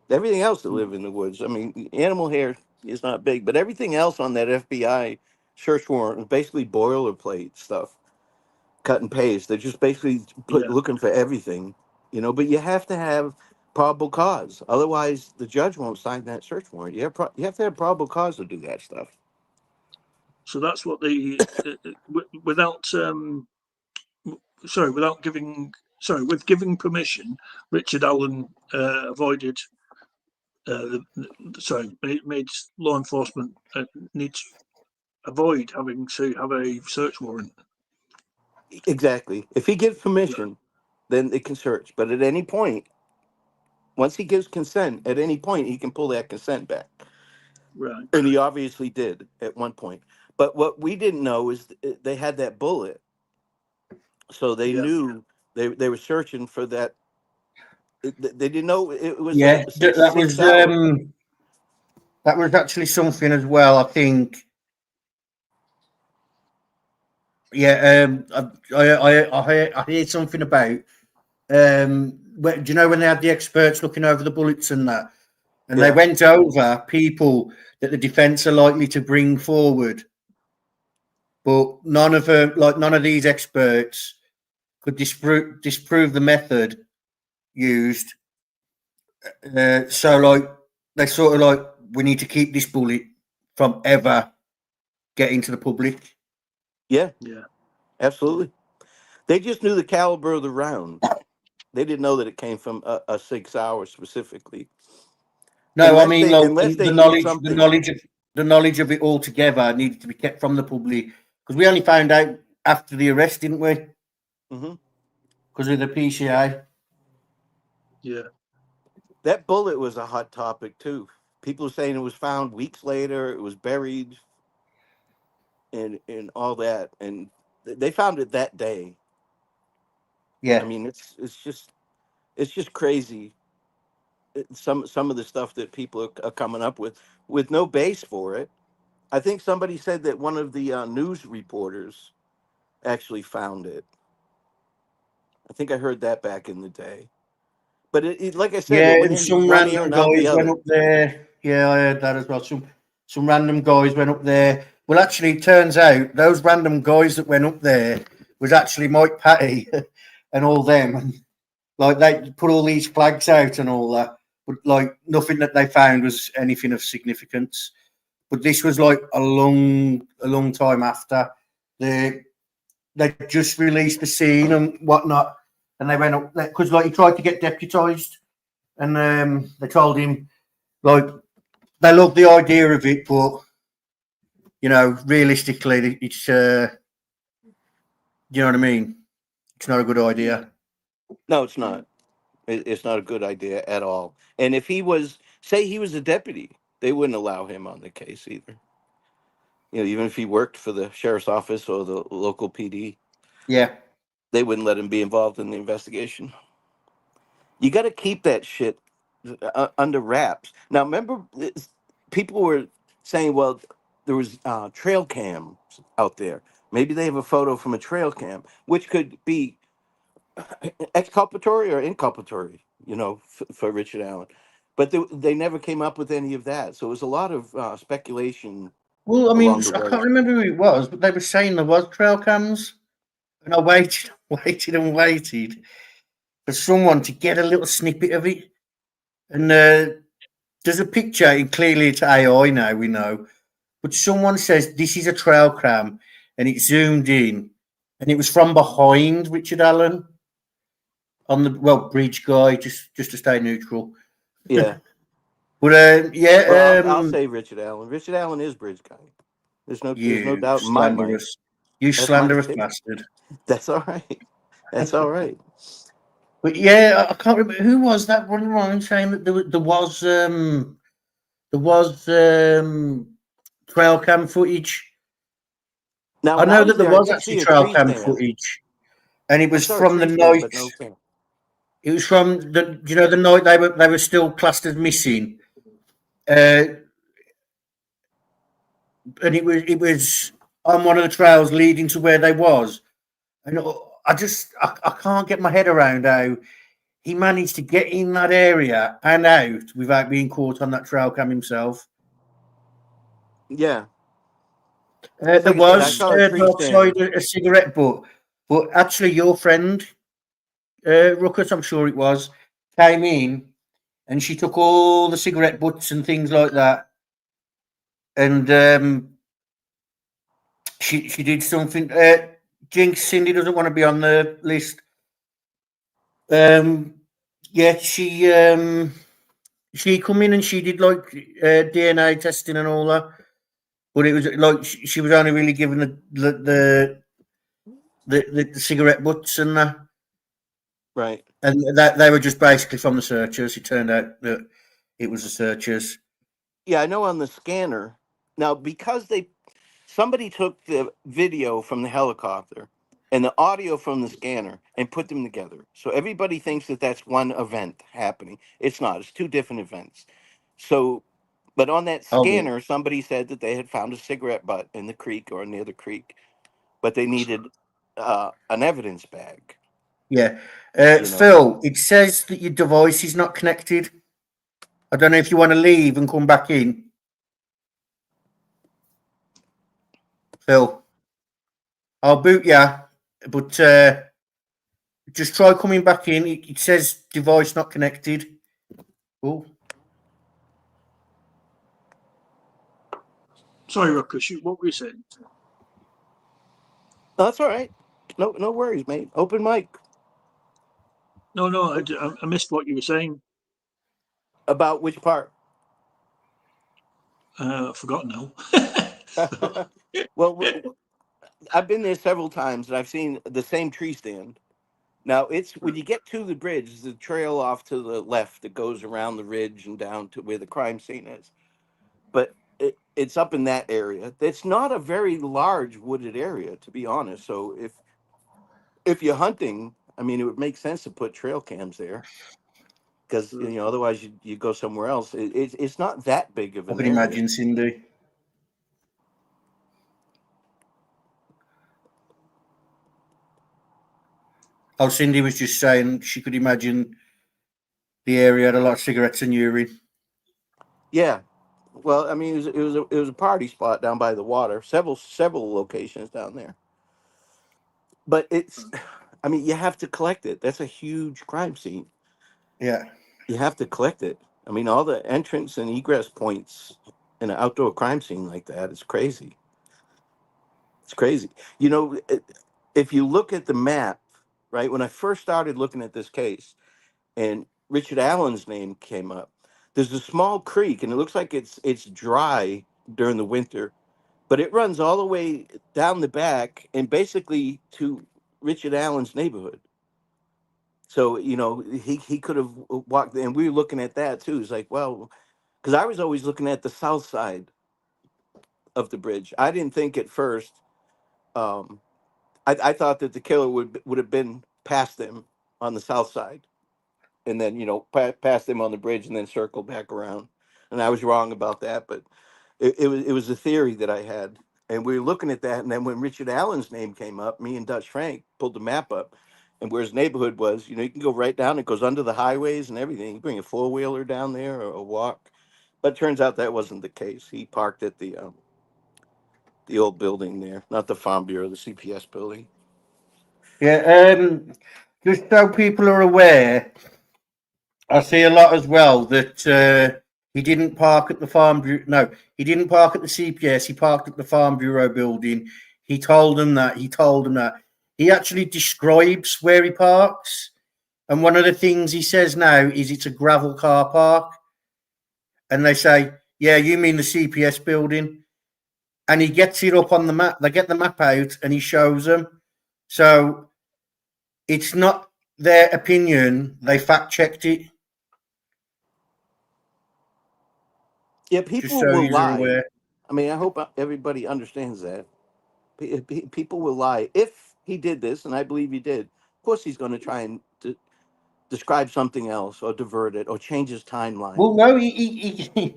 everything else that live in the woods. I mean, animal hair is not big, but everything else on that FBI search warrant was basically boilerplate stuff, cut and paste. They're just basically yeah. looking for everything, But you have to have probable cause, otherwise the judge won't sign that search warrant. You have to have probable cause to do that stuff. So that's what the without without giving with giving permission, Richard Allen avoided. Made law enforcement need to avoid having to have a search warrant. Exactly. If he gives Yeah. permission, then they can search. But at any point, once he gives consent, at any point he can pull that consent back. Right. And he obviously did at one point. But what we didn't know is they had that bullet. So they Yeah. knew they were searching for that. They didn't know it was a Yeah. six hour. That was actually something as well. I think. Yeah. I heard something about. Do you know when they had the experts looking over the bullets and that, and they Yeah. went over people that the defence are likely to bring forward, but none of these experts could disprove the method used. So they sort of we need to keep this bullet from ever getting to the public. Yeah, Yeah. absolutely. They just knew the caliber of the round. They didn't know that it came from a 6 hour specifically. No, I mean Unless they knew something. the knowledge of it altogether needed to be kept from the public because we only found out after the arrest, didn't we? Hmm. Because of the PCA. Yeah. That bullet was a hot topic too. People were saying it was found weeks later. It was buried, and all that, and they found it that day. I Yeah, mean, it's just crazy. Some of the stuff that people are coming up with no base for it. I think somebody said that one of the news reporters actually found it. I think I heard that back in the day. But like I said, yeah, it went and in some one ear random and out the guys went other. up there. Yeah, I heard that as well. Some random guys went up there. Well, actually, it turns out those random guys that went up there was actually Mike Patty and all them. And they put all these flags out and all that, but nothing that they found was anything of significance. But this was a long time after they just released the scene and whatnot, and they went up there because he tried to get deputised, and they told him they loved the idea of it, but realistically, it's you know what I mean. It's not a good idea. No, it's not. It's not a good idea at all. And if he was a deputy, they wouldn't allow him on the case either. Even if he worked for the sheriff's office or the local PD, Yeah, they wouldn't let him be involved in the investigation. You got to keep that shit under wraps. Now, remember, people were saying, well, there was trail cams out there. Maybe they have a photo from a trail cam, which could be exculpatory or inculpatory, for Richard Allen. But they never came up with any of that. So it was a lot of speculation Well, I mean, along the I way. can't remember who it was, but they were saying there was trail cams, and I waited, waited, and waited for someone to get a little snippet of it. And there's a picture, and clearly it's AI now, we know. But someone says this is a trail cam, and it zoomed in, and it was from behind Richard Allen on the bridge guy, just to stay neutral. Yeah. But Well, I'll say Richard Allen. Richard Allen is bridge guy. There's no you doubt in my mind. slanderous, you That's my slanderous opinion. bastard. That's all right. That's all right. But yeah, I can't remember who was that running around saying that there was trail cam footage. Now, I when I know was that there there, I was did actually see a trail tree cam stand. footage, and it I was saw a from the tree stand, night. but no cam. It was from the night they were still classed as missing, uh, and it was on one of the trails leading to where they was, and I can't get my head around how he managed to get in that area and out without being caught on that trail cam himself. Yeah. There Like I said, I was saw a tree outside stand. a cigarette butt, but actually your friend Ruckus, I'm sure it was, came in and she took all the cigarette butts and things like that, and she did something. Jinx Cindy doesn't want to be on the list. Um, yeah, she come in and she did like DNA testing and all that, but it was like she was only really given the cigarette butts and that. Right. And that they were just basically from the searchers. It turned out that it was the searchers. Yeah, I know on the scanner. Now, because somebody took the video from the helicopter and the audio from the scanner and put them together. So everybody thinks that that's one event happening. It's not. It's two different events. So, but on that Oh scanner, somebody said that they had found a cigarette butt in the creek or near the creek, but they needed an evidence bag. yeah, You know. Phil. It says that your device is not connected. I don't know if you want to leave and come back in, Phil. I'll boot you, but just try coming back in. It says device not connected. Oh, Sorry, Ruckus, what were you saying? No, that's all right. No worries, mate. Open mic. No, I missed what you were saying. About which part? I forgot now. Well, I've been there several times and I've seen the same tree stand. Now, it's when you get to the bridge, the trail off to the left that goes around the ridge and down to where the crime scene is. But it's up in that area. It's not a very large wooded area, to be honest. So if you're hunting, I mean, it would make sense to put trail cams there because otherwise you go somewhere else. It's not that big of I an can area. imagine Cindy. Oh, Cindy was just saying she could imagine the area had a lot of cigarettes and urine. Yeah. Well, I mean, it was a party spot down by the water. Several locations down there. But I mean, you have to collect it. That's a huge crime scene. Yeah. You have to collect it. I mean, all the entrance and egress points in an outdoor crime scene like that, it's crazy. It's crazy. If you look at the map, right, when I first started looking at this case and Richard Allen's name came up, there's a small creek and it looks like it's dry during the winter, but it runs all the way down the back and basically to Richard Allen's neighborhood. So, he could have walked, and we were looking at that too. It's like, well, because I was always looking at the south side of the bridge. I didn't think at first. Um, I thought that the killer would have been past them on the south side, and then past them on the bridge, and then circle back around. And I was wrong about that, but it was a theory that I had. And we were looking at that, and then when Richard Allen's name came up, me and Dutch Frank pulled the map up, and where his neighborhood was, you can go right down. It goes under the highways and everything. You bring a 4-wheeler down there or a walk, but it turns out that wasn't the case. He parked at the old building there, not the Farm Bureau, the CPS building. Yeah, just so people are aware, I see a lot as well that he didn't park at the Farm Bureau. No, he didn't park at the CPS. He parked at the Farm Bureau building. He told them that. He actually describes where he parks. And one of the things he says now is it's a gravel car park. And they say, yeah, you mean the CPS building? And he gets it up on the map. They get the map out and he shows them. So it's not their opinion. They fact checked it. Yeah, Just people so will you're lie. aware. I mean, I hope everybody understands that. People will lie. If he did this, and I believe he did, of course he's going to try and describe something else or divert it or change his timeline. Well, no, he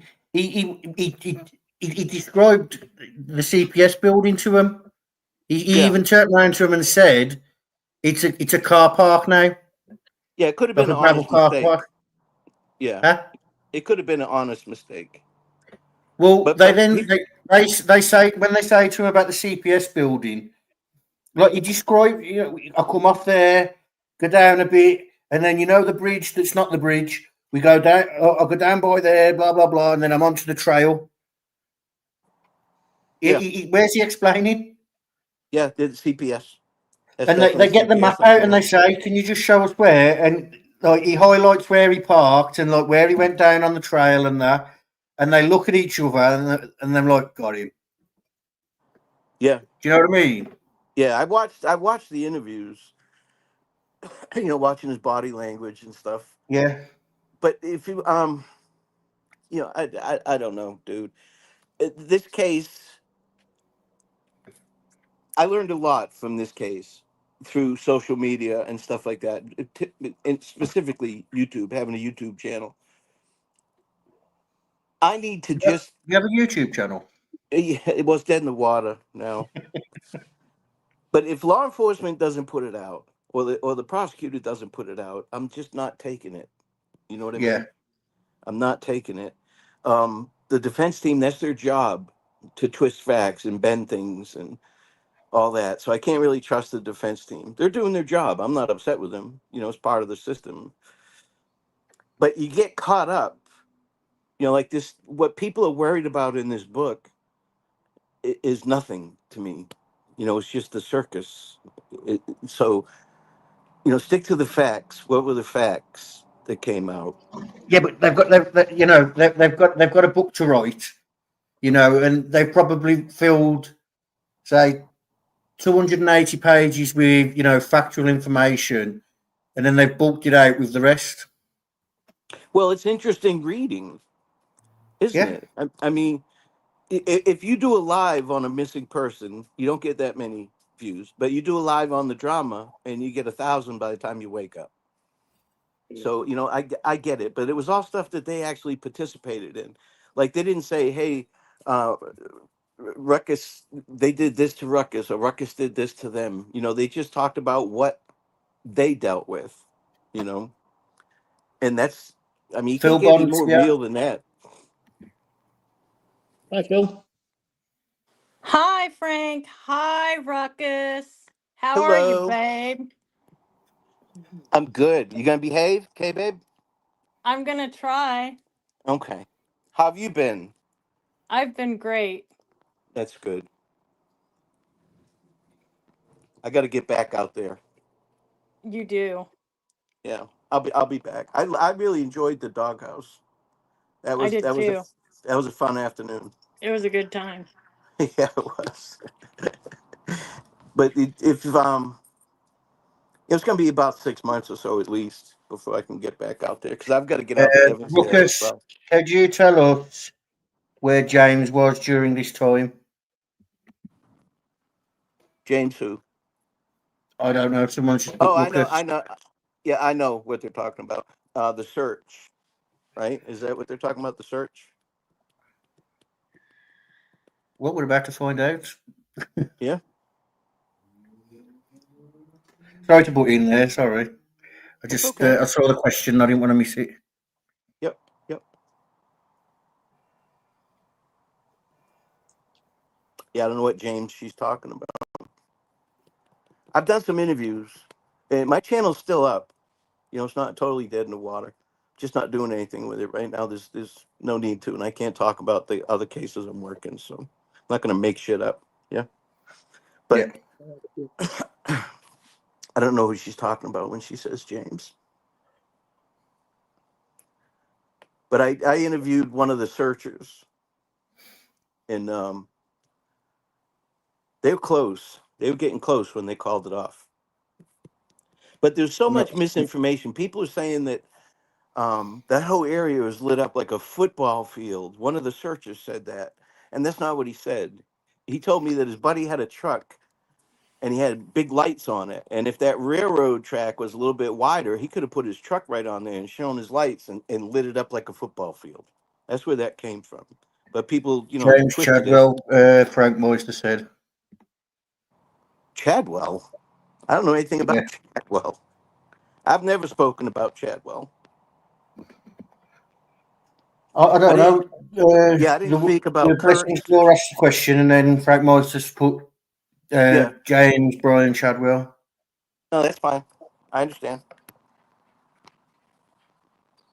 described the CPS building to him. He Yeah. even turned around to him and said, "It's a car park now, Yeah, it could have like been a an gravel honest car mistake. park." Yeah, Huh? it could have been an honest mistake. Well, But they say when they say to him about the CPS building, like you describe, I come off there, go down a bit, and then the bridge that's not the bridge. We go down. I'll go down by there, blah blah blah, and then I'm onto the trail. Yeah. Where's he explaining? Yeah, the CPS. That's And they definitely get the CPS. map out and they say, "Can you just show us where?" And like he highlights where he parked and like where he went down on the trail and that. And they look at each other and they're like, "Got him." Yeah, Do you know what I mean? yeah. I watched the interviews. Watching his body language and stuff. Yeah. But if you I don't know, dude. This case, I learned a lot from this case through social media and stuff like that, and specifically YouTube, having a YouTube channel. I need to just, You have a YouTube channel. it was dead in the water now. But if law enforcement doesn't put it out, or the prosecutor doesn't put it out, I'm just not taking it. You know what I Yeah. mean? I'm not taking it. The defense team, that's their job, to twist facts and bend things and all that. So I can't really trust the defense team. They're doing their job. I'm not upset with them. It's part of the system. But you get caught up, like this, what people are worried about in this book is nothing to me. It's just a circus. So, stick to the facts. What were the facts that came out? Yeah, but they've got a book to write, and they've probably filled, say, 280 pages with factual information, and then they've bulked it out with the rest. Well, it's interesting reading, isn't Yeah. it? I mean, if you do a live on a missing person, you don't get that many views, but you do a live on the drama and you get 1,000 by the time you wake up. So, I get it, but it was all stuff that they actually participated in. Like they didn't say, hey, Ruckus, they did this to Ruckus, or Ruckus did this to them. They just talked about what they dealt with, you know, and that's, I mean, you Phil can't get any Bond's more here. real than that. Hi, Phil. Hi, Frank. Hi, Ruckus. How are you, Hello, babe? I'm good. You gonna behave, okay, babe? I'm gonna try. Okay. How have you been? I've been great. That's good. I got to get back out there. You do. Yeah, I'll be back. I really enjoyed the doghouse. That I was did that was a too. that was a fun afternoon. It was a good time. Yeah, it was. But if it's going to be about 6 months or so at least before I can get back out there because I've got to get out to Evansdale as Ruckus, well. could you tell us where James was during this time? James, who? I don't know. Someone should put Oh, I know, Ruckus. I know. Yeah, I know what they're talking about. The search, right? Is that what they're talking about? The search? Well, we're about to find out. Yeah. Sorry to put in there. Sorry. I That's just okay. I saw the question. I didn't want to miss it. Yep. Yeah, I don't know what James she's talking about. I've done some interviews. And my channel's still up. You know, it's not totally dead in the water. Just not doing anything with it right now. There's no need to, and I can't talk about the other cases I'm working, so I'm not going to make shit up. Yeah. But I don't know who she's talking about when she says James. But I interviewed one of the searchers, and they were close. They were getting close when they called it off. But there's so much misinformation. People are saying that that whole area was lit up like a football field. One of the searchers said that, and that's not what he said. He told me that his buddy had a truck and he had big lights on it. And if that railroad track was a little bit wider, he could have put his truck right on there and shown his lights and lit it up like a football field. That's where that came from. But people, James twisted it. Chadwell, Frank Moister said. Chadwell? I don't know anything about Chadwell. I've never spoken about Chadwell. I don't know. Yeah, I didn't speak about the President Floor asked the question, and then Frank Moister's put James Brian Chadwell. No, that's fine. I understand.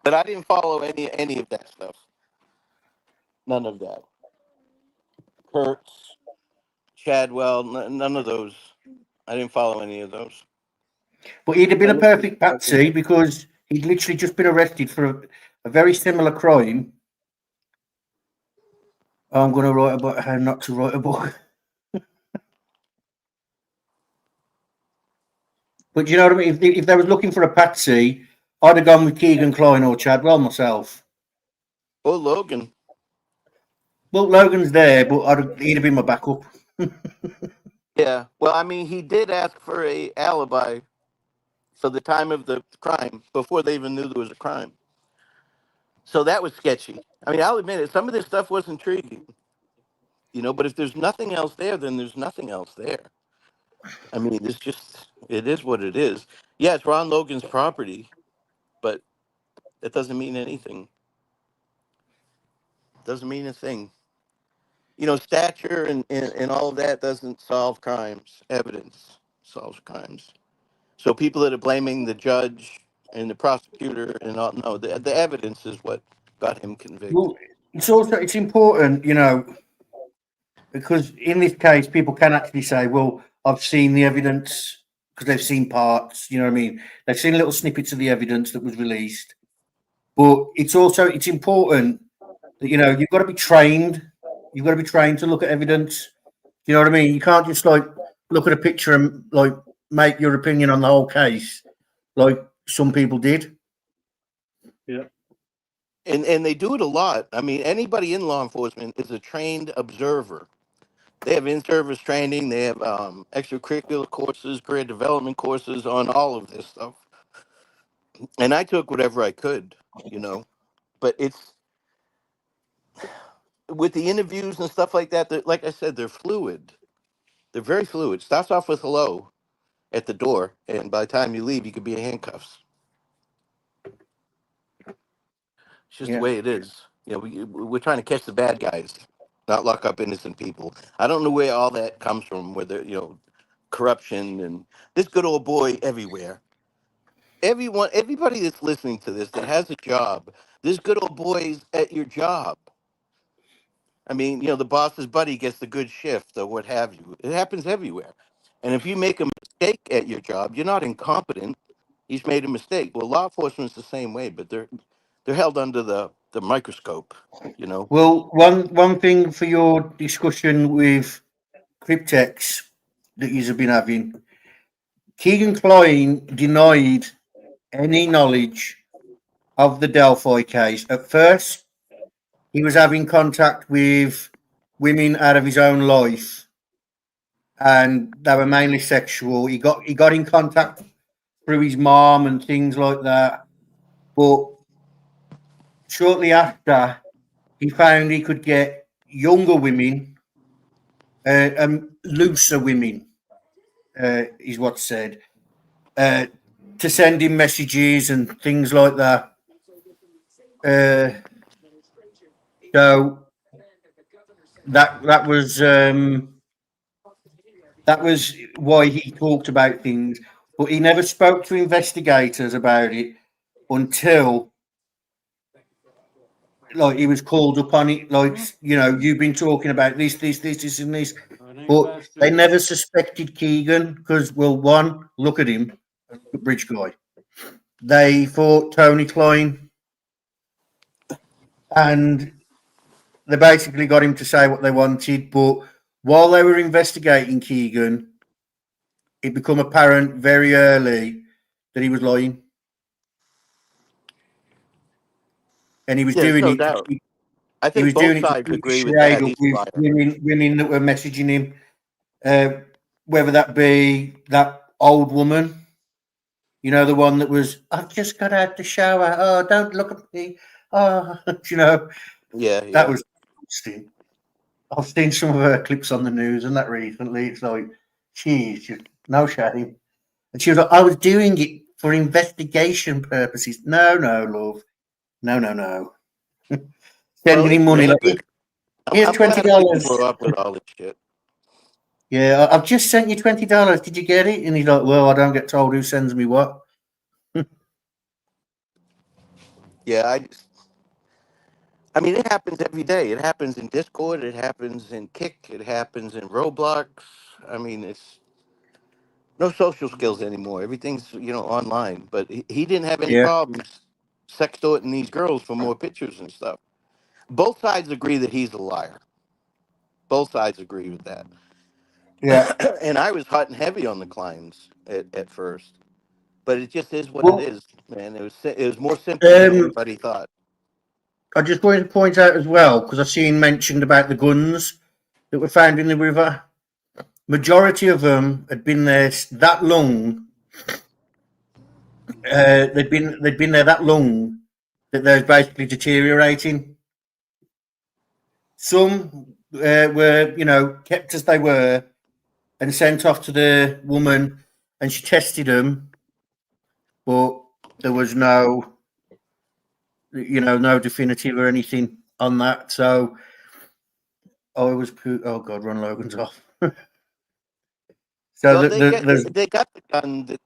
But I didn't follow any of that stuff. None of that. Kurtz, Chadwell, none of those. I didn't follow any of those. But he'd have been a perfect patsy because he'd literally just been arrested for a very similar crime. I'm going to write about how not to write a book. But you know what I mean? If they was looking for a patsy, I'd have gone with Keegan Klein or Chadwell myself. Or Logan. Well, Logan's there, but he'd have been my backup. Yeah. Well, I mean, he did ask for a alibi for the time of the crime before they even knew there was a crime. So that was sketchy. I mean, I'll admit it. Some of this stuff was intriguing, but if there's nothing else there, then there's nothing else there. I mean, it is what it is. Yeah, it's Ron Logan's property, but that doesn't mean anything. Doesn't mean a thing. Stature and all of that doesn't solve crimes. Evidence solves crimes. So people that are blaming the judge and the prosecutor and all, no, the evidence is what got him convicted. Well, it's important, because in this case, people can actually say, well, I've seen the evidence because they've seen parts, you know what I mean? They've seen little snippets of the evidence that was released. But it's important that, you've got to be trained. You've got to be trained to look at evidence. You know what I mean? You can't just look at a picture and make your opinion on the whole case like some people did. Yeah. And they do it a lot. I mean, anybody in law enforcement is a trained observer. They have in-service training. They have extracurricular courses, career development courses on all of this stuff. And I took whatever I could, But it's with the interviews and stuff like that. Like I said, they're fluid. They're very fluid. Starts off with hello at the door, and by the time you leave, you could be in handcuffs. It's just the way it is. We're trying to catch the bad guys, not lock up innocent people. I don't know where all that comes from, whether, corruption and this good old boy everywhere. Everybody that's listening to this that has a job, this good old boy's at your job. I mean, the boss's buddy gets the good shift or what have you. It happens everywhere. And if you make a mistake at your job, you're not incompetent. He's made a mistake. Well, law enforcement's the same way, but they're held under the microscope, Well, one thing for your discussion with Cryptex that you've been having, Keegan Klein denied any knowledge of the Delphi case. At first, he was having contact with women out of his own life, and they were mainly sexual. He got in contact through his mom and things like that. But shortly after, he found he could get younger women looser women, is what's said, to send him messages and things like that. So that was why he talked about things, but he never spoke to investigators about it until like he was called up on it. Like, you've been talking about this, and this, but they never suspected Keegan because, well, one, look at him, bridge guy. They thought Tony Klein, and they basically got him to say what they wanted. But while they were investigating Keegan, it became apparent very early that he was lying, and he was There's doing no it. doubt. I He think was both doing it to sides keep agree with shade that. up He's a with liar. women that were messaging him, whether that be that old woman, the one that was, I've just got out the shower. Oh, don't look at me. Oh, Yeah, that yeah. was interesting. I've seen some of her clips on the news and that recently. It's like, geez, just no shame. And she was like, I was doing it for investigation purposes. No, love. No. Well, Sending him it's money. Like, rampant. here's I'm glad people $20. grow up with all this shit. Yeah, I've just sent you $20. Did you get it? And he's like, well, I don't get told who sends me what. Yeah, I mean, it happens every day. It happens in Discord. It happens in Kick. It happens in Roblox. I mean, it's no social skills anymore. Everything's online. But he didn't have any Yeah, problems sextorting these girls for more pictures and stuff. Both sides agree that he's a liar. Both sides agree with that. yeah. And I was hot and heavy on the Kleins at first, but it just is what it Well, is, man. It was more simple than everybody thought. I just wanted to point out as well, because I've seen mentioned about the guns that were found in the river. Majority of them had been there that long. They'd been there that long that they're basically deteriorating. Some were, kept as they were and sent off to the woman, and she tested them, but there was no definitive or anything on that. So oh God, Ron Logan's off. So Well, there's they got the gun that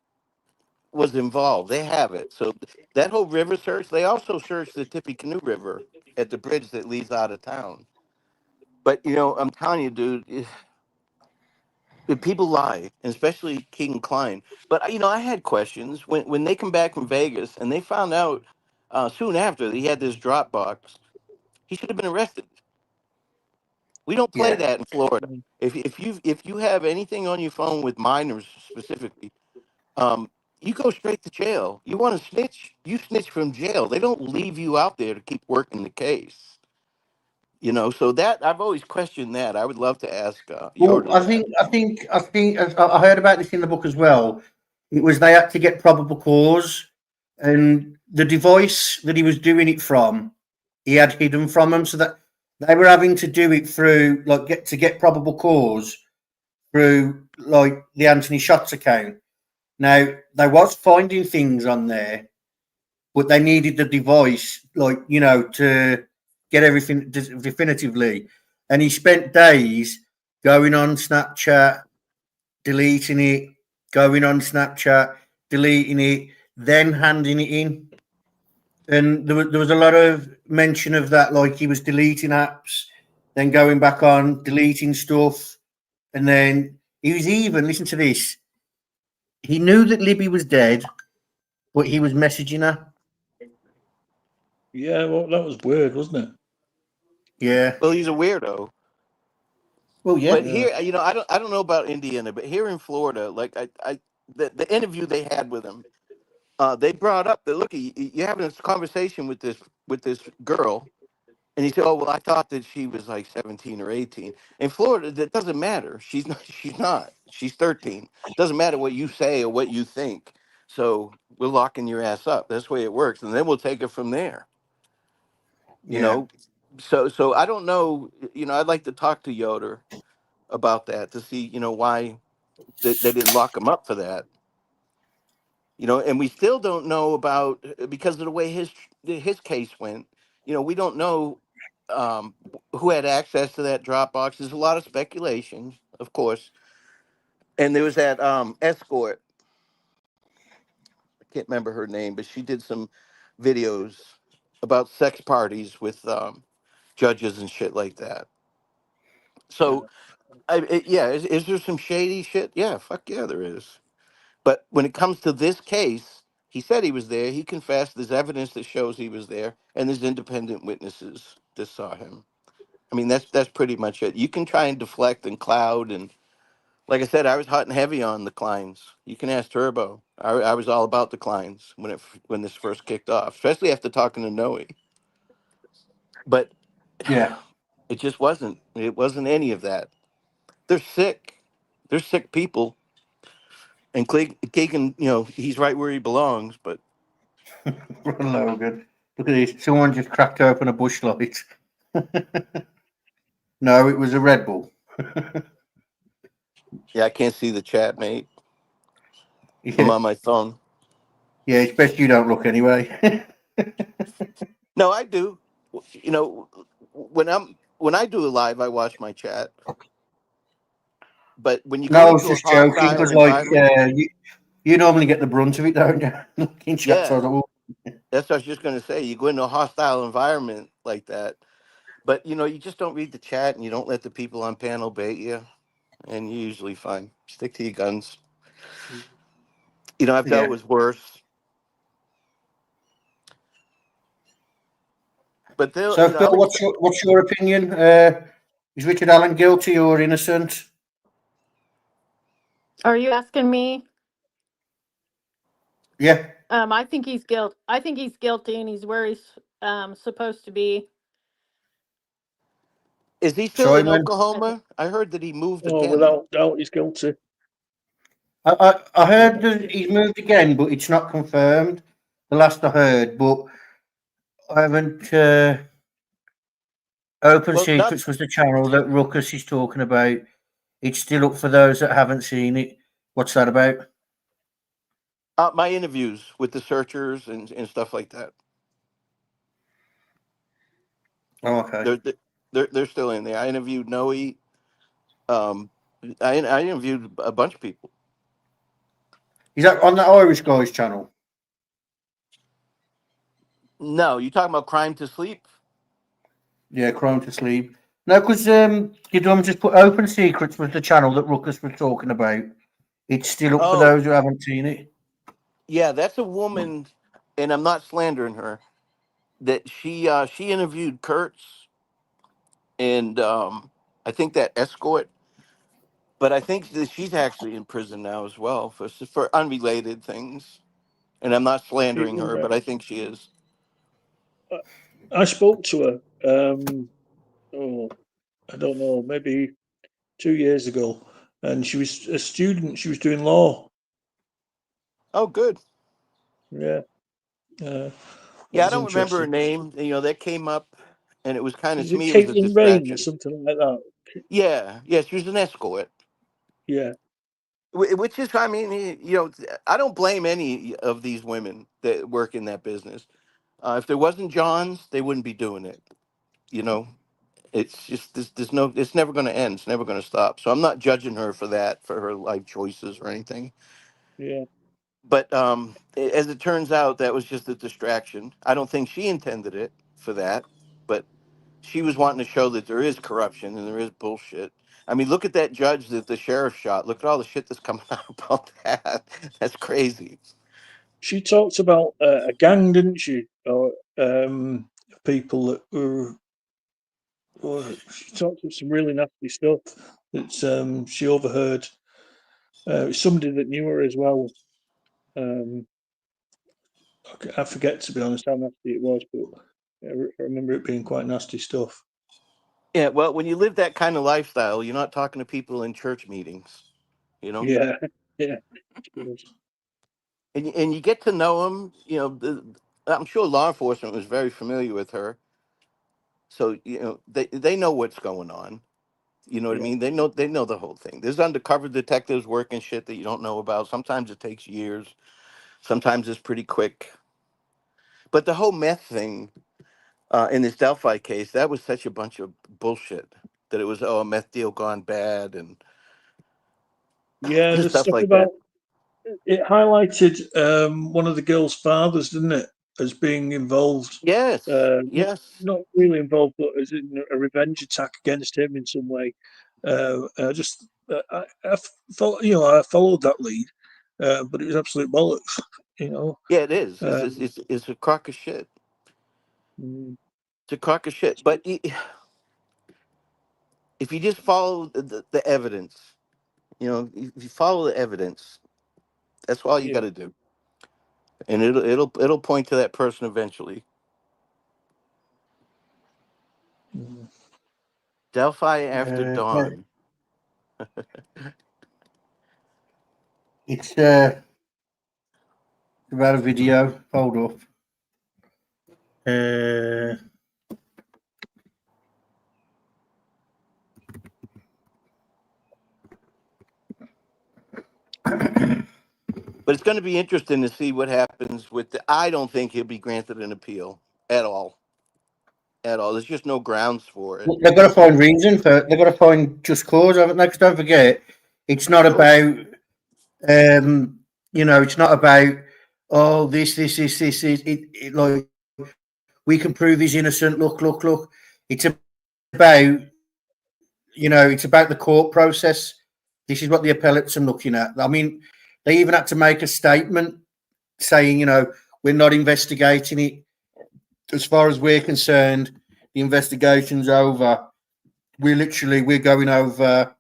was involved. They have it. So that whole river search. They also searched the Tippecanoe River at the bridge that leads out of town. But I'm telling you, dude, if people lie, and especially Keegan Klein. But I had questions when they come back from Vegas and they found out soon after that he had this Dropbox. He should have been arrested. We don't play yeah. that in Florida. If you have anything on your phone with minors specifically, um, you go straight to jail. You want to snitch? You snitch from jail. They don't leave you out there to keep working the case. So that I've always questioned that. I would love to ask Well, Yoder that. I think I heard about this in the book as well. It was they had to get probable cause, and the device that he was doing it from, he had hidden from them, so that they were having to do it through like get probable cause through like the Anthony Shots account. Now they was finding things on there, but they needed the device, like to get everything definitively. And he spent days going on Snapchat, deleting it, going on Snapchat, deleting it, then handing it in. And there was a lot of mention of that, like he was deleting apps, then going back on, deleting stuff, and then he was even, listen to this, he knew that Libby was dead, but he was messaging her. Yeah, well, that was weird, wasn't it? Yeah. Well, he's a weirdo. Well, yeah. But Yeah. here, I don't know about Indiana, but here in Florida, like the interview they had with him, they brought up that look, you're having this conversation with this girl, and he said, "Oh well, I thought that she was like 17 or 18." In Florida, that doesn't matter. She's not. She's not. She's 13. Doesn't matter what you say or what you think. So we're locking your ass up. That's the way it works, and then we'll take it from there. You Yeah. know. So I don't know. I'd like to talk to Yoder about that to see, why they didn't lock him up for that. And we still don't know about, because of the way his case went. We don't know um, who had access to that Dropbox. There's a lot of speculation, of course. And there was that escort. I can't remember her name, but she did some videos about sex parties with judges and shit like that. So, yeah, is there some shady shit? Yeah, fuck yeah, there is. But when it comes to this case, he said he was there. He confessed. There's evidence that shows he was there, and there's independent witnesses that saw him. I mean, that's pretty much it. You can try and deflect and cloud, and like I said, I was hot and heavy on the Kleins. You can ask Turbo. I was all about the Kleins when this first kicked off, especially after talking to Noe. But Yeah. it just wasn't. It wasn't any of that. They're sick. They're sick people. And Keegan, he's right where he belongs. But Logan. Look at this. Someone just cracked open a bush light. No, it was a Red Bull. yeah, I can't see the chat, mate. I'm Yeah, on my phone. yeah, it's best you don't look anyway. No, I do. You know, when I do a live, I watch my chat. But when you No, go I was into a just joking hostile because, like, environment, you normally get the brunt of it, don't you? In chat, so I yeah, was that's what I was just going to say. You go into a hostile environment like that, but you just don't read the chat and you don't let the people on panel bait you, and you're usually fine. Stick to your guns. I've dealt yeah. with worse, but they'll, So, Phil, I'm expect. what's your opinion? Is Richard Allen guilty or innocent? Are you asking me? Yeah. I think he's guilty. I think he's guilty, and he's where he's supposed to be. Is he still in Simon, Oklahoma? I heard that he moved Oh, again. without doubt, he's guilty. I heard Yeah. that he's moved again, but it's not confirmed. The last I heard, but I haven't. Open Well, not Secrets was the channel that Ruckus is talking about. It's still up for those that haven't seen it. What's that about? my interviews with the searchers and stuff like that. Oh, okay. They're still in there. I interviewed Noe. Um, I interviewed a bunch of people. Is that on the Irish Guys channel? No, you talking about Crime to Sleep? Yeah, Chrome to Sleep. No, because you don't just put Open Secrets was the channel that Ruckus was talking about. It's still up for Oh, those who haven't seen it. yeah, that's a woman, and I'm not slandering her. That she interviewed Kurtz and I think that escort, but I think that she's actually in prison now as well for unrelated things. And I'm not slandering her, but I think she is. I spoke to her. Oh, I don't know, maybe 2 years ago, and she was a student. She was doing law. Oh, good. Yeah, that Yeah, I was don't remember her interesting. name. That came up, and it was kind of Is to it me it was a Caitlin Rain or distraction. something like that? Yeah, yeah, she was an escort. Yeah, Which is, I mean, I don't blame any of these women that work in that business. If there wasn't Johns, they wouldn't be doing it. You know, it's just there's no, it's never going to end. It's never going to stop. So I'm not judging her for that, for her life choices or anything. yeah. But as it turns out, that was just a distraction. I don't think she intended it for that, but she was wanting to show that there is corruption and there is bullshit. I mean, look at that judge that the sheriff shot. Look at all the shit that's coming out about that. That's crazy. She talked about a gang, didn't she? Or people that were. Or she talked about some really nasty stuff that she overheard. Somebody that knew her as well. Um, I forget, to be honest, how nasty it was, but I remember it being quite nasty stuff. Yeah, well, when you live that kind of lifestyle, you're not talking to people in church meetings, Yeah, yeah. and you get to know them. I'm sure law enforcement was very familiar with her, so they know what's going on. You know what I Yeah. mean? They know the whole thing. There's undercover detectives working shit that you don't know about. Sometimes it takes years. Sometimes it's pretty quick. But the whole meth thing in this Delphi case, that was such a bunch of bullshit that it was a meth deal gone bad and Yeah, just the stuff stuff like about that. it highlighted one of the girl's fathers, didn't it, as being involved. Yes, Not, yes. not really involved, but as in a revenge attack against him in some way. I thought, I followed that lead, but it was absolute bollocks. Yeah, it is. Um, It's a crock of shit. mm, It's a crock of shit. But if you just follow the evidence, if you follow the evidence, that's all you got yeah. to do, and it'll point to that person eventually. Mm. Delphi after Yeah, dawn. it's about a video. Hold up. But it's going to be interesting to see what happens with I don't think he'll be granted an appeal at all. At all. There's just no grounds for it. They've got to find reason for it. They've got to find just cause, haven't they? 'Cause don't forget, it's not about, it's not about, oh, this. Like, we can prove he's innocent. Look. It's about, it's about the court process. This is what the appellates are looking at. I mean, they even had to make a statement saying, we're not investigating it. As far as we're concerned, the investigation's over. We're going over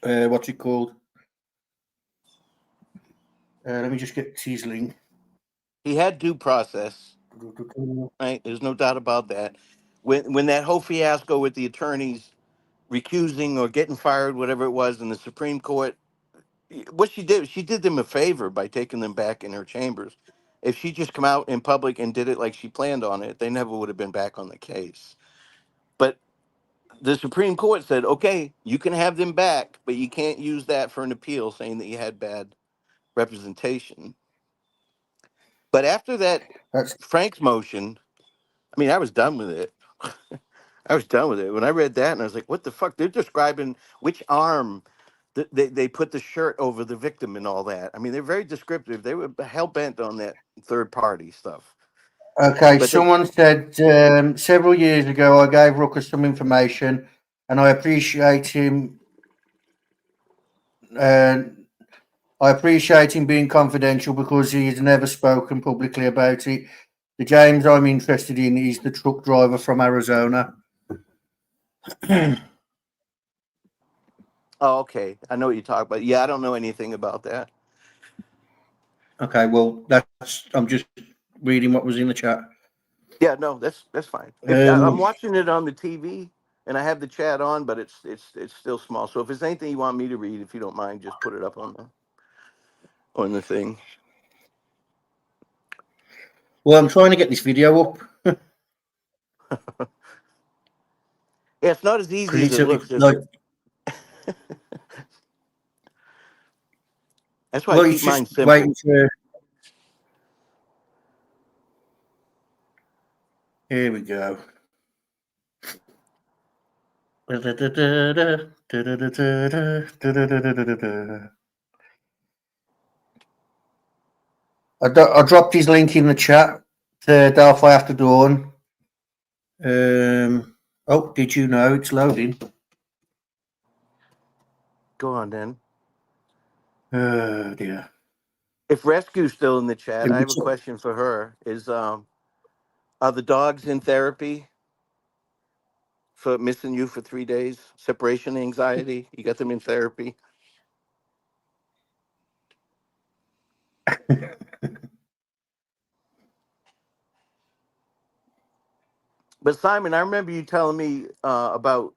what's it called? Let me just get his link. He had due process, right? There's no doubt about that. When that whole fiasco with the attorneys recusing or getting fired, whatever it was, in the Supreme Court, what she did them a favor by taking them back in her chambers. If she just come out in public and did it like she planned on it, they never would have been back on the case. But the Supreme Court said, okay, you can have them back, but you can't use that for an appeal saying that you had bad representation. But after that That's Frank's motion, I mean, I was done with it. I was done with it. When I read that, and I was like, what the fuck? They're describing which arm they put the shirt over the victim and all that. I mean, they're very descriptive. They were hell bent on that third party stuff. okay. But they, Someone said several years ago I gave Ruckus some information, and I appreciate him. Uh, I appreciate him being confidential because he has never spoken publicly about it. The James I'm interested in is the truck driver from Arizona. oh, okay. I know what you're talking about. Yeah, I don't know anything about that. Okay, well, I'm just reading what was in the chat. Yeah, no, that's fine. I'm Um, watching it on the TV, and I have the chat on, but it's still small. So if there's anything you want me to read, if you don't mind, just put it up on the thing. well, I'm trying to get this video up Yeah, it's not as because easy as it it's looks, is like, it? That's why I well, keep it's just mine simple. waiting for. Here we go. I dropped his link in the chat to Delphi After Dawn. Oh, did you know it's loading? Go on then. Oh dear. If Rescue's still in the chat, It I have a was- question for her. Are the dogs in therapy for missing you for 3 days? Separation anxiety? You got them in therapy? But Simon, I remember you telling me about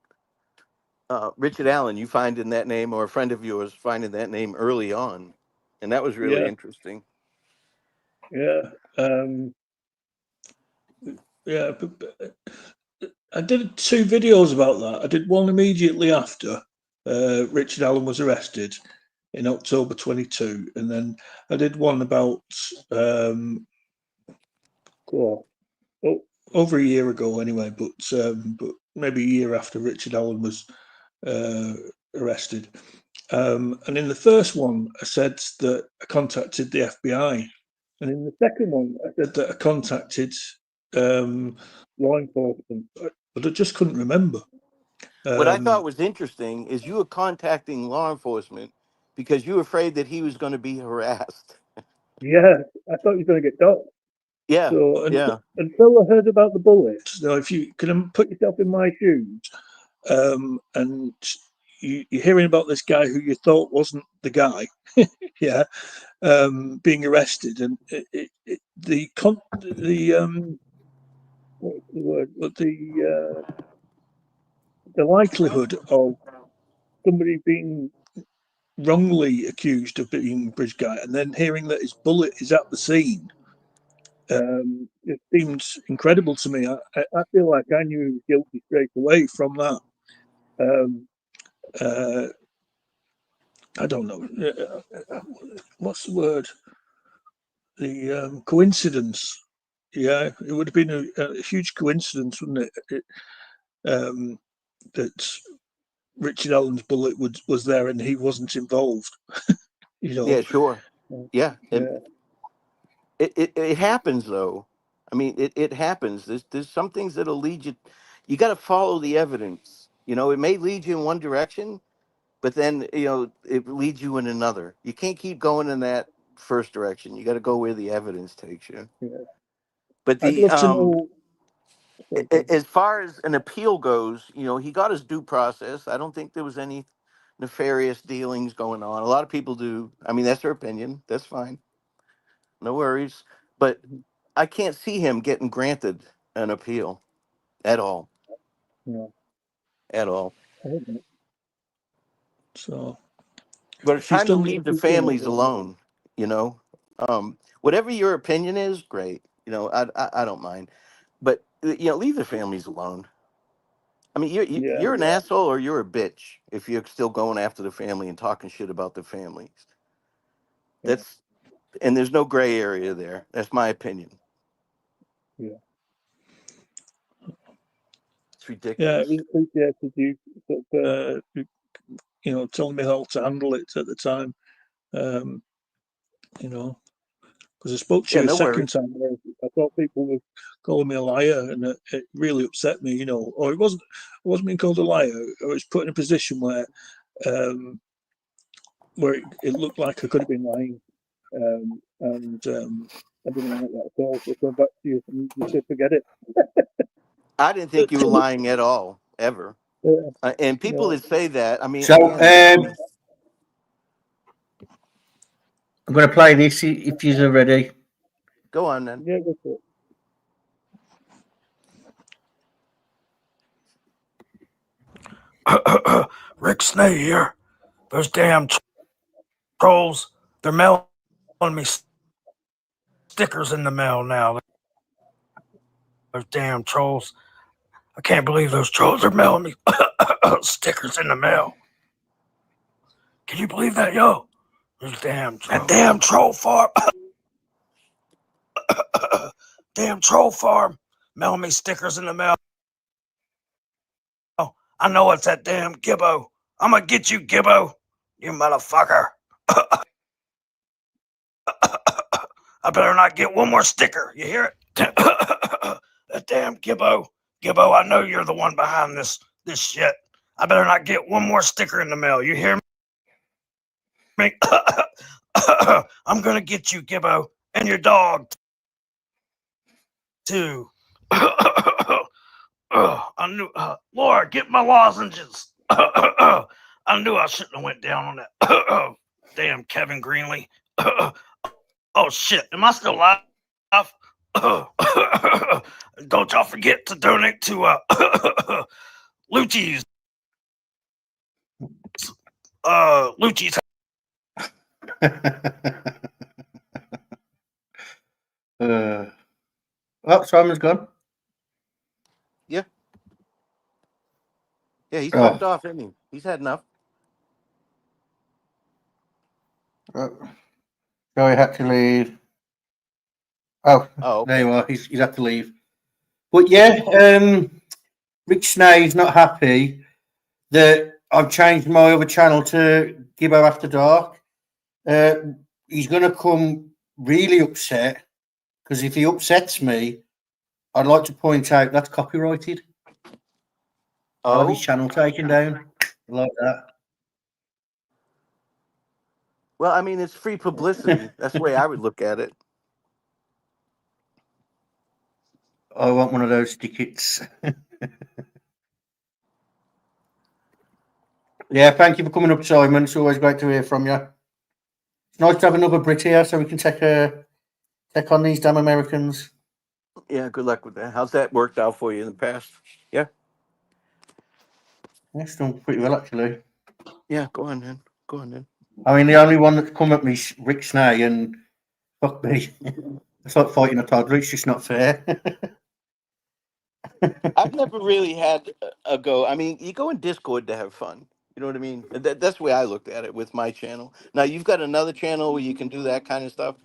Richard Allen. You finding that name, or a friend of yours finding that name early on, and that was really Yeah, interesting. yeah, yeah. I did 2 videos about that. I did one immediately after Richard Allen was arrested in October 22, and then I did one about over a year ago anyway, but maybe a year after Richard Allen was arrested. And in the first one, I said that I contacted the FBI, and in the second one, I said that I contacted law enforcement, but I just couldn't remember. What I thought was interesting is you were contacting law enforcement because you were afraid that he was going to be harassed. Yeah, I thought you were going to get doxxed. Yeah, So yeah. until I heard about the bullet, so if you can put yourself in my shoes, and you're hearing about this guy who you thought wasn't the guy, yeah, being arrested, and the what's the word? The likelihood of somebody being wrongly accused of being a bridge guy, and then hearing that his bullet is at the scene, it seems incredible to me. I feel like I knew he was guilty straight away from that. I don't know. What's the word? The coincidence. Yeah, it would have been a huge coincidence, wouldn't it? That Richard Allen's bullet was there and he wasn't involved. Yeah, sure. Yeah. Yeah. It happens, though. I mean, it happens. There's some things that'll lead you. You got to follow the evidence. It may lead you in one direction, but then, it leads you in another. You can't keep going in that first direction. You got to go where the evidence takes you. Yeah. But I'd love to know. as far as an appeal goes, he got his due process. I don't think there was any nefarious dealings going on. A lot of people do. I mean, that's their opinion. That's fine. No worries. But I can't see him getting granted an appeal at all. No. At all. So, but it's time to leave the families alone. Whatever your opinion is, great. I don't mind, but leave the families alone. I mean, you're an asshole or you're a bitch if you're still going after the family and talking shit about the families. And there's no gray area there. That's my opinion. Yeah. It's ridiculous. Yeah, I appreciated you telling me how to handle it at the time. Because I spoke to you a second time, I thought people were calling me a liar, and it really upset me. Or I wasn't being called a liar. I was put in a position where it looked like I could have been lying, and I didn't like that at all. So I come back to you and you said, forget it. I didn't think you were lying at all, ever. And people that say that, I mean, so I'm going to play this if you're ready. Go on then. Yeah, go for it. Rick Snay here. Those damn trolls, they're mailing me stickers in the mail now. Those damn trolls. I can't believe those trolls are mailing me stickers in the mail. Can you believe that, yo? Those damn troll farm. Damn troll farm mailing me stickers in the mail. I know it's that damn Gibbo. I'm gonna get you, Gibbo. You motherfucker. I better not get one more sticker. You hear it? That damn Gibbo. Gibbo, I know you're the one behind this shit. I better not get one more sticker in the mail. You hear me? I'm gonna get you, Gibbo, and your dog too. I knew, Lord, get my lozenges. I knew I shouldn't have went down on that. Damn Kevin Greenlee. Oh shit, am I still live? Don't y'all forget to donate to Lucci's. Lucci's. Oh, Simon's gone. Yeah. Yeah, he's Oh. fucked off, isn't he? He's had enough. Joey had to leave. Oh, Oh, there okay. you are. He's had to leave. But yeah, Rick Snay's not happy that I've changed my other channel to Gibbo After Dark. He's going to come really upset because if he upsets me, I'd like to point out that's copyrighted. I'll have his Oh, channel taken down like that. well, I mean, it's free publicity. That's the way I would look at it. I want one of those tickets. Yeah, thank you for coming up, Simon. It's always great to hear from you. It's nice to have another Brit here so we can take on these damn Americans. Yeah, good luck with that. How's that worked out for you in the past? Yeah. Yeah, it's done pretty well, actually. Yeah, go on, then. Go on, then. I mean, the only one that's come at me is Rick Snay, and fuck me. It's like fighting a toddler. It's just not fair. I've never really had a go. I mean, you go in Discord to have fun. You know what I mean? That's the way I looked at it with my channel. Now, you've got another channel where you can do that kind of stuff.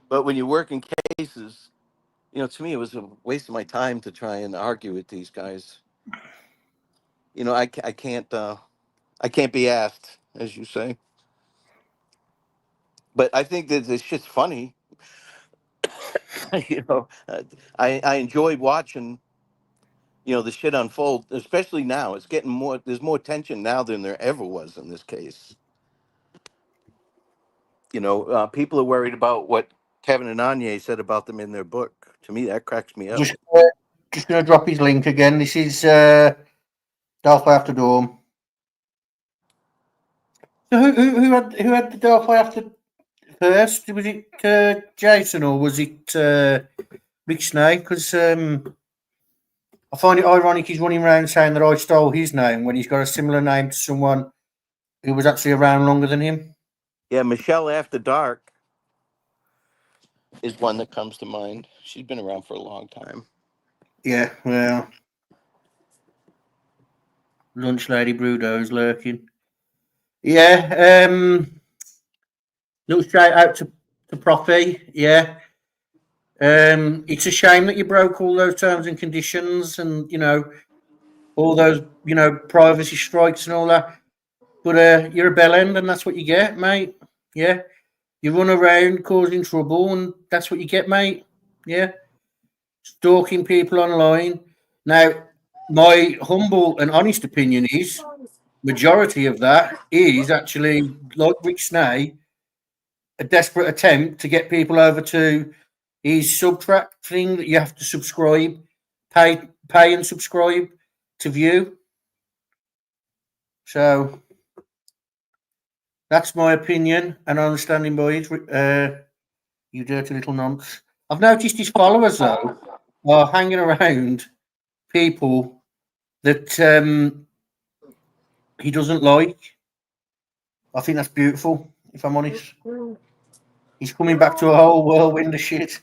But when you work in cases, you know, to me, it was a waste of my time to try and argue with these guys. You know, I can't be asked, as you say. But I think that this shit's funny. You know, I enjoy watching, you know, the shit unfold, especially now. It's getting more, there's more tension now than there ever was in this case. You know, people are worried about what Kevin and Anye said about them in their book. To me, that cracks me up. Just going to drop his link again. This is Delphi After Dawn. So who had the Delphi After first? Was it Jason or was it Rick Snake? Because I find it ironic he's running around saying that I stole his name when he's got a similar name to someone who was actually around longer than him. Yeah, Michelle After Dark is one that comes to mind. She's been around for a long time. Yeah, well, Lunch Lady Brudo's lurking. Yeah, little shout out to Profi. Yeah, it's a shame that you broke all those terms and conditions, and you know all those privacy strikes and all that. But you're a bellend, and that's what you get, mate. Yeah, you run around causing trouble, and that's what you get, mate. Yeah, stalking people online. Now, my humble and honest opinion is majority of that is actually like Rick Snay, a desperate attempt to get people over to his subtract thing that you have to subscribe, pay and subscribe to view. So that's my opinion and understanding, boys. You dirty little nonce. I've noticed his followers though are hanging around people that he doesn't like. I think that's beautiful, if I'm honest. He's coming back to a whole whirlwind of shit.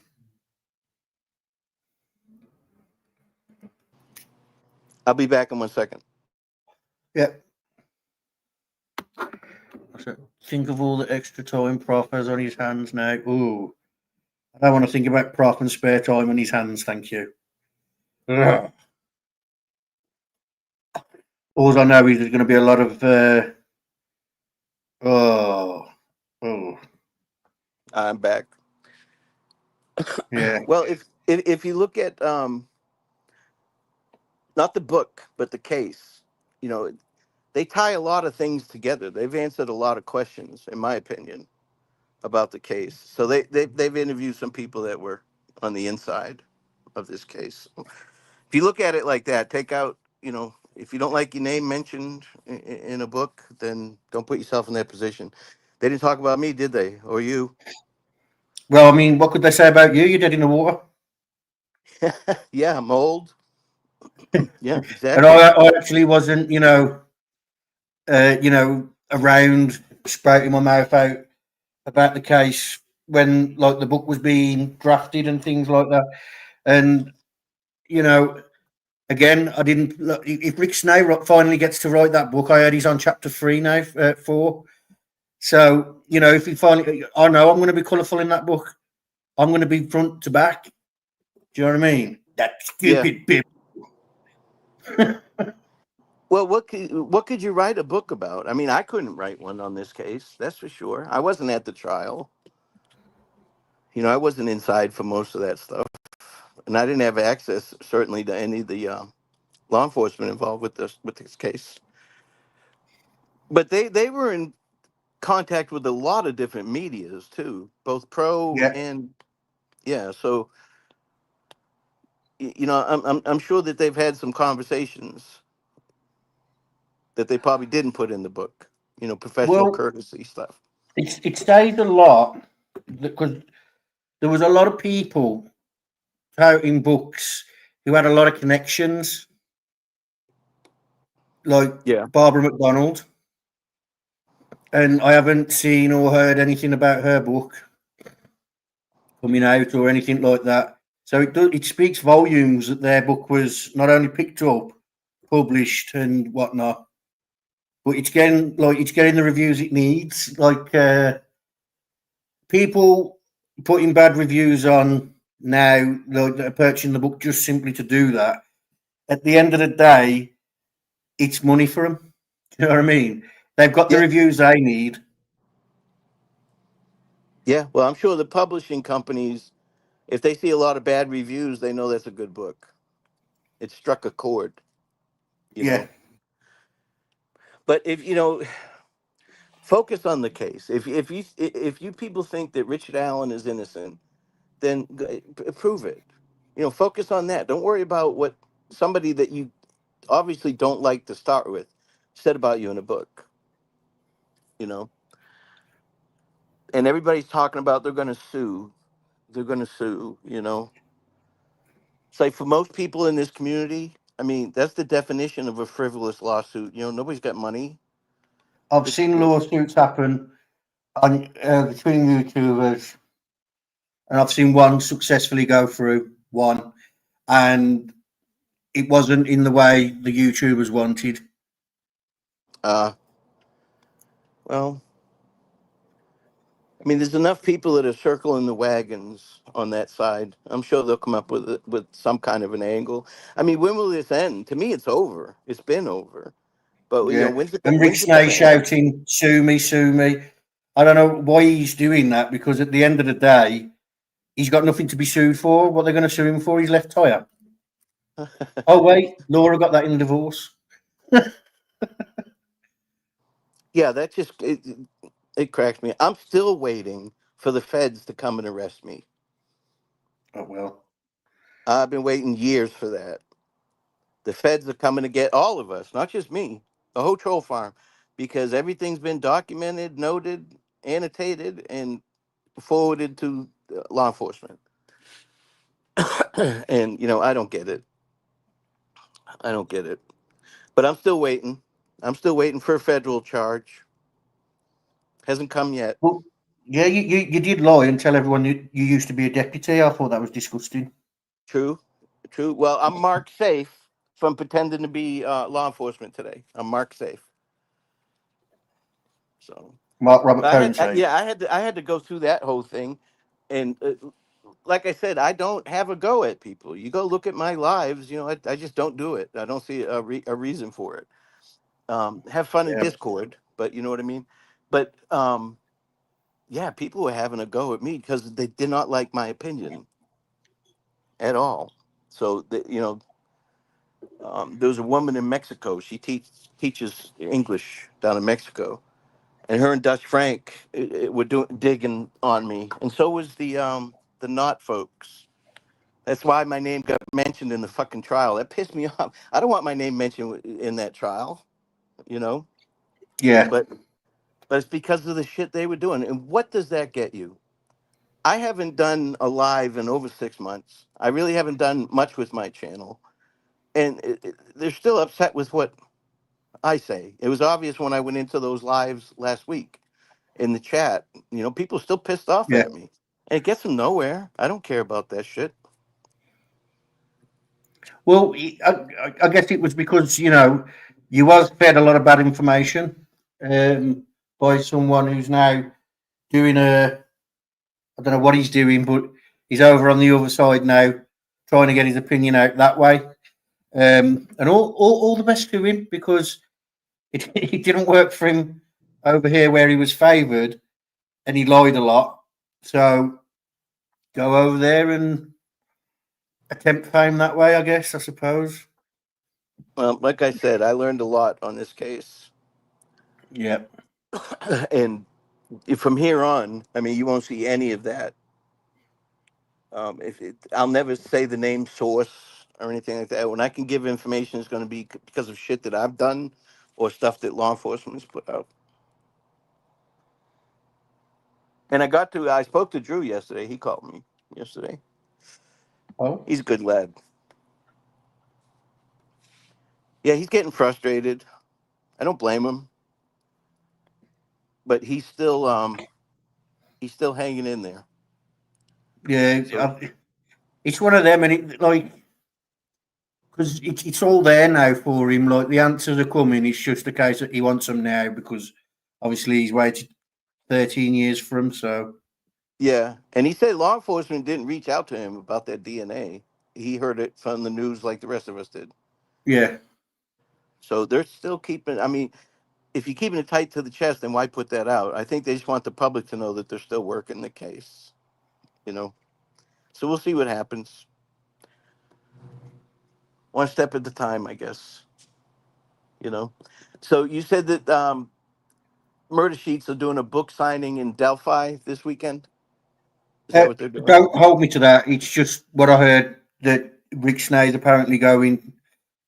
I'll be back in 1 second. Yeah. So think of all the extra time Prof has on his hands now. Ooh. I don't want to think about Prof and spare time on his hands, thank you. Ugh. All I know is there's going to be a lot of I'm back. yeah. Well, if you look at not the book but the case, you know, they tie a lot of things together. They've answered a lot of questions, in my opinion, about the case. So they've interviewed some people that were on the inside of this case. If you look at it like that, take out, you know, if you don't like your name mentioned in a book, then don't put yourself in that position. They didn't talk about me, did they? Or you? Well, I mean, what could they say about you? You're dead in the water. Yeah, mold. Yeah, And exactly. I actually wasn't, around spouting my mouth out about the case when like the book was being drafted and things like that. And, you know, Again, I didn't. Look, if Rick Snay finally gets to write that book, I heard he's on chapter 3 now, 4. So if he finally, I know I'm going to be colourful in that book. I'm going to be front to back. Do you know what I mean? That stupid bib. Well, what could you write a book about? I mean, I couldn't write one on this case. That's for sure. I wasn't at the trial. I wasn't inside for most of that stuff, and I didn't have access certainly to any of the law enforcement involved with this case. But they were in contact with a lot of different medias too, both pro Yeah. and So I'm sure that they've had some conversations that they probably didn't put in the book. Professional Well, courtesy stuff. it stays a lot because there was a lot of people out in books who had a lot of connections, like Yeah. Barbara McDonald, and I haven't seen or heard anything about her book coming out or anything like that. So it speaks volumes that their book was not only picked up, published, and whatnot, but it's getting the reviews it needs. Like people putting bad reviews on now, like, that are purchasing the book just simply to do that. At the end of the day, it's money for them. You know what I mean? They've got the Yeah. reviews they need. Yeah. Well, I'm sure the publishing companies, if they see a lot of bad reviews, they know that's a good book. It struck a chord, Yeah. But if focus on the case. If you people think that Richard Allen is innocent, then prove it. Focus on that. Don't worry about what somebody that you obviously don't like to start with said about you in a book. And everybody's talking about they're going to sue. They're going to sue. It's like for most people in this community, I mean, that's the definition of a frivolous lawsuit. Nobody's got money. I've seen lawsuits happen on between YouTubers, and I've seen one successfully go through one, and it wasn't in the way the YouTubers wanted. Well, I mean, there's enough people that are circling the wagons on that side. I'm sure they'll come up with some kind of an angle. I mean, when will this end? To me, it's over. It's been over. But Yeah, when's and Rick it going Snay to end? shouting, "Sue me, sue me." I don't know why he's doing that, because at the end of the day, he's got nothing to be sued for. What they're going to sue him for? His left tire. Oh wait, Laura got that in the divorce. Yeah, that just it cracks me. I'm still waiting for the feds to come and arrest me. Oh well. I've been waiting years for that. The feds are coming to get all of us, not just me, the whole troll farm, because everything's been documented, noted, annotated, and forwarded to law enforcement. And I don't get it. I don't get it. But I'm still waiting. I'm still waiting for a federal charge. Hasn't come yet. Well, yeah, you did lie and tell everyone you used to be a deputy. I thought that was disgusting. True. True. Well, I'm marked safe from pretending to be law enforcement today. I'm marked safe. So Mark Robert I Cohen had, safe. yeah, I had to go through that whole thing, and like I said, I don't have a go at people. You go look at my lives. I just don't do it. I don't see a reason for it. Have fun in Yeah. Discord, but you know what I mean. But yeah, people were having a go at me because they did not like my opinion at all. So there was a woman in Mexico. She teaches English down in Mexico, and her and Dutch Frank were digging on me, and so was the Knot folks. That's why my name got mentioned in the fucking trial. That pissed me off. I don't want my name mentioned in that trial, you know. Yeah. But it's because of the shit they were doing. And what does that get you? I haven't done a live in over 6 months. I really haven't done much with my channel, and they're still upset with what I say. It was obvious when I went into those lives last week in the chat. People still pissed off Yeah. at me. And it gets them nowhere. I don't care about that shit. Well, I guess it was because you was fed a lot of bad information by someone who's now doing I don't know what he's doing, but he's over on the other side now, trying to get his opinion out that way. And all the best to him because it didn't work for him over here where he was favoured and he lied a lot. So go over there and attempt fame that way, I guess, I suppose. Well, like I said, I learned a lot on this case, Yeah. and from here on, I mean, you won't see any of that. I'll never say the name source or anything like that. When I can give information, it's going to be because of shit that I've done or stuff that law enforcement has put out. And I spoke to Drew yesterday. He called me yesterday. Oh. He's a good lad. Yeah, he's getting frustrated. I don't blame him, but he's still hanging in there. Yeah. So It's one of them, and because it's all there now for him. Like the answers are coming. It's just a case that he wants them now because obviously he's waited 13 years for them. So yeah, and he said law enforcement didn't reach out to him about that DNA. He heard it from the news like the rest of us did. yeah, So they're still keeping. I mean, if you're keeping it tight to the chest, then why put that out? I think they just want the public to know that they're still working the case. So we'll see what happens. One step at a time, I guess. So you said that Murder Sheets are doing a book signing in Delphi this weekend. Is that what they're doing? don't hold me to that. It's just what I heard that Rick Snade's apparently going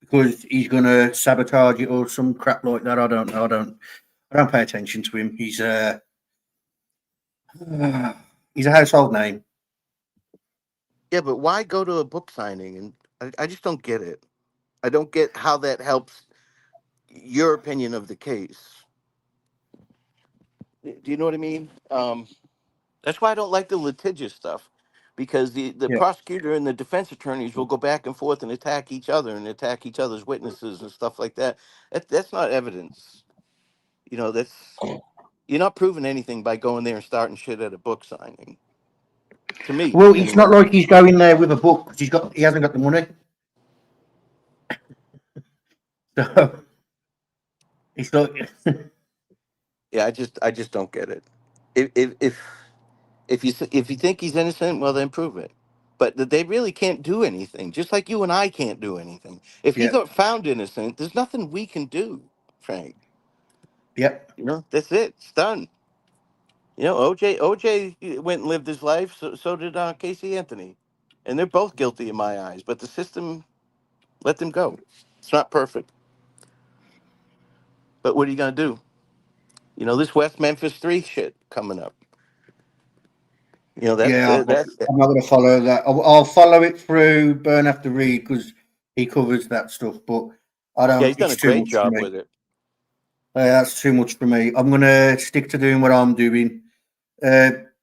because he's going to sabotage it or some crap like that. I don't know. I don't pay attention to him. He's a household name. Yeah, but why go to a book signing? And I just don't get it. I don't get how that helps your opinion of the case. Do you know what I mean? That's why I don't like the litigious stuff, because the Yeah. prosecutor and the defense attorneys will go back and forth and attack each other and attack each other's witnesses and stuff like that. That's not evidence. You're not proving anything by going there and starting shit at a book signing. To me, Well, it's not anyway. like he's going there with a book because he hasn't got the money. So it's like Yeah, I just don't get it. If you think he's innocent, well then prove it. But they really can't do anything. Just like you and I can't do anything. If he yeah, got found innocent, there's nothing we can do, Frank. yep, That's it. It's done. OJ went and lived his life. So did Casey Anthony, and they're both guilty in my eyes. But the system let them go. It's not perfect. But what are you gonna do? This West Memphis 3 shit coming up. yeah. That's I'm not going to follow that. I'll follow it through Burn After Read because he covers that stuff. But I yeah. don't. He's done a It's too great much for job me. with it. That's too much for me. I'm going to stick to doing what I'm doing.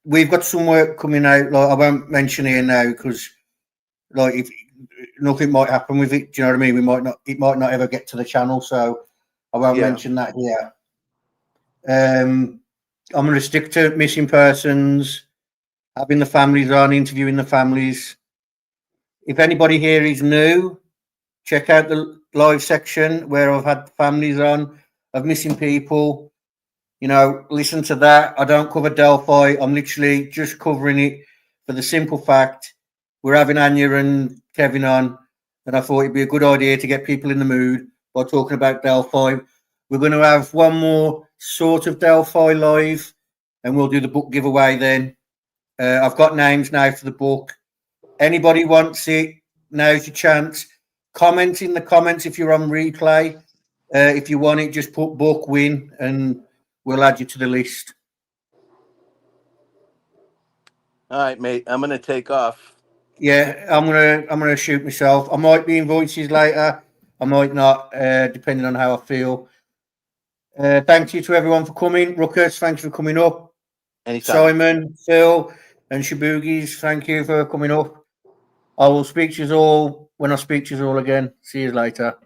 We've got some work coming out. Like I won't mention here now because, like, if nothing might happen with it, do you know what I mean? It might not ever get to the channel, so I won't Yeah. mention that here. I'm going to stick to missing persons, having the families on, interviewing the families. If anybody here is new, check out the live section where I've had families on of missing people. Listen to that. I don't cover Delphi. I'm literally just covering it for the simple fact we're having Anya and Kevin on, and I thought it'd be a good idea to get people in the mood by talking about Delphi. We're going to have one more sort of Delphi live, and we'll do the book giveaway then. I've got names now for the book. Anybody wants it, now's your chance. Comment in the comments if you're on replay. If you want it, just put book win and we'll add you to the list. All right, mate. I'm gonna take off. Yeah, I'm gonna shoot myself. I might be in voices later. I might not, depending on how I feel. Thank you to everyone for coming. Ruckus, thanks for coming up. Anytime. Simon, Phil, and Shaboogies, thank you for coming up. I will speak to you all when I speak to you all again. See you later.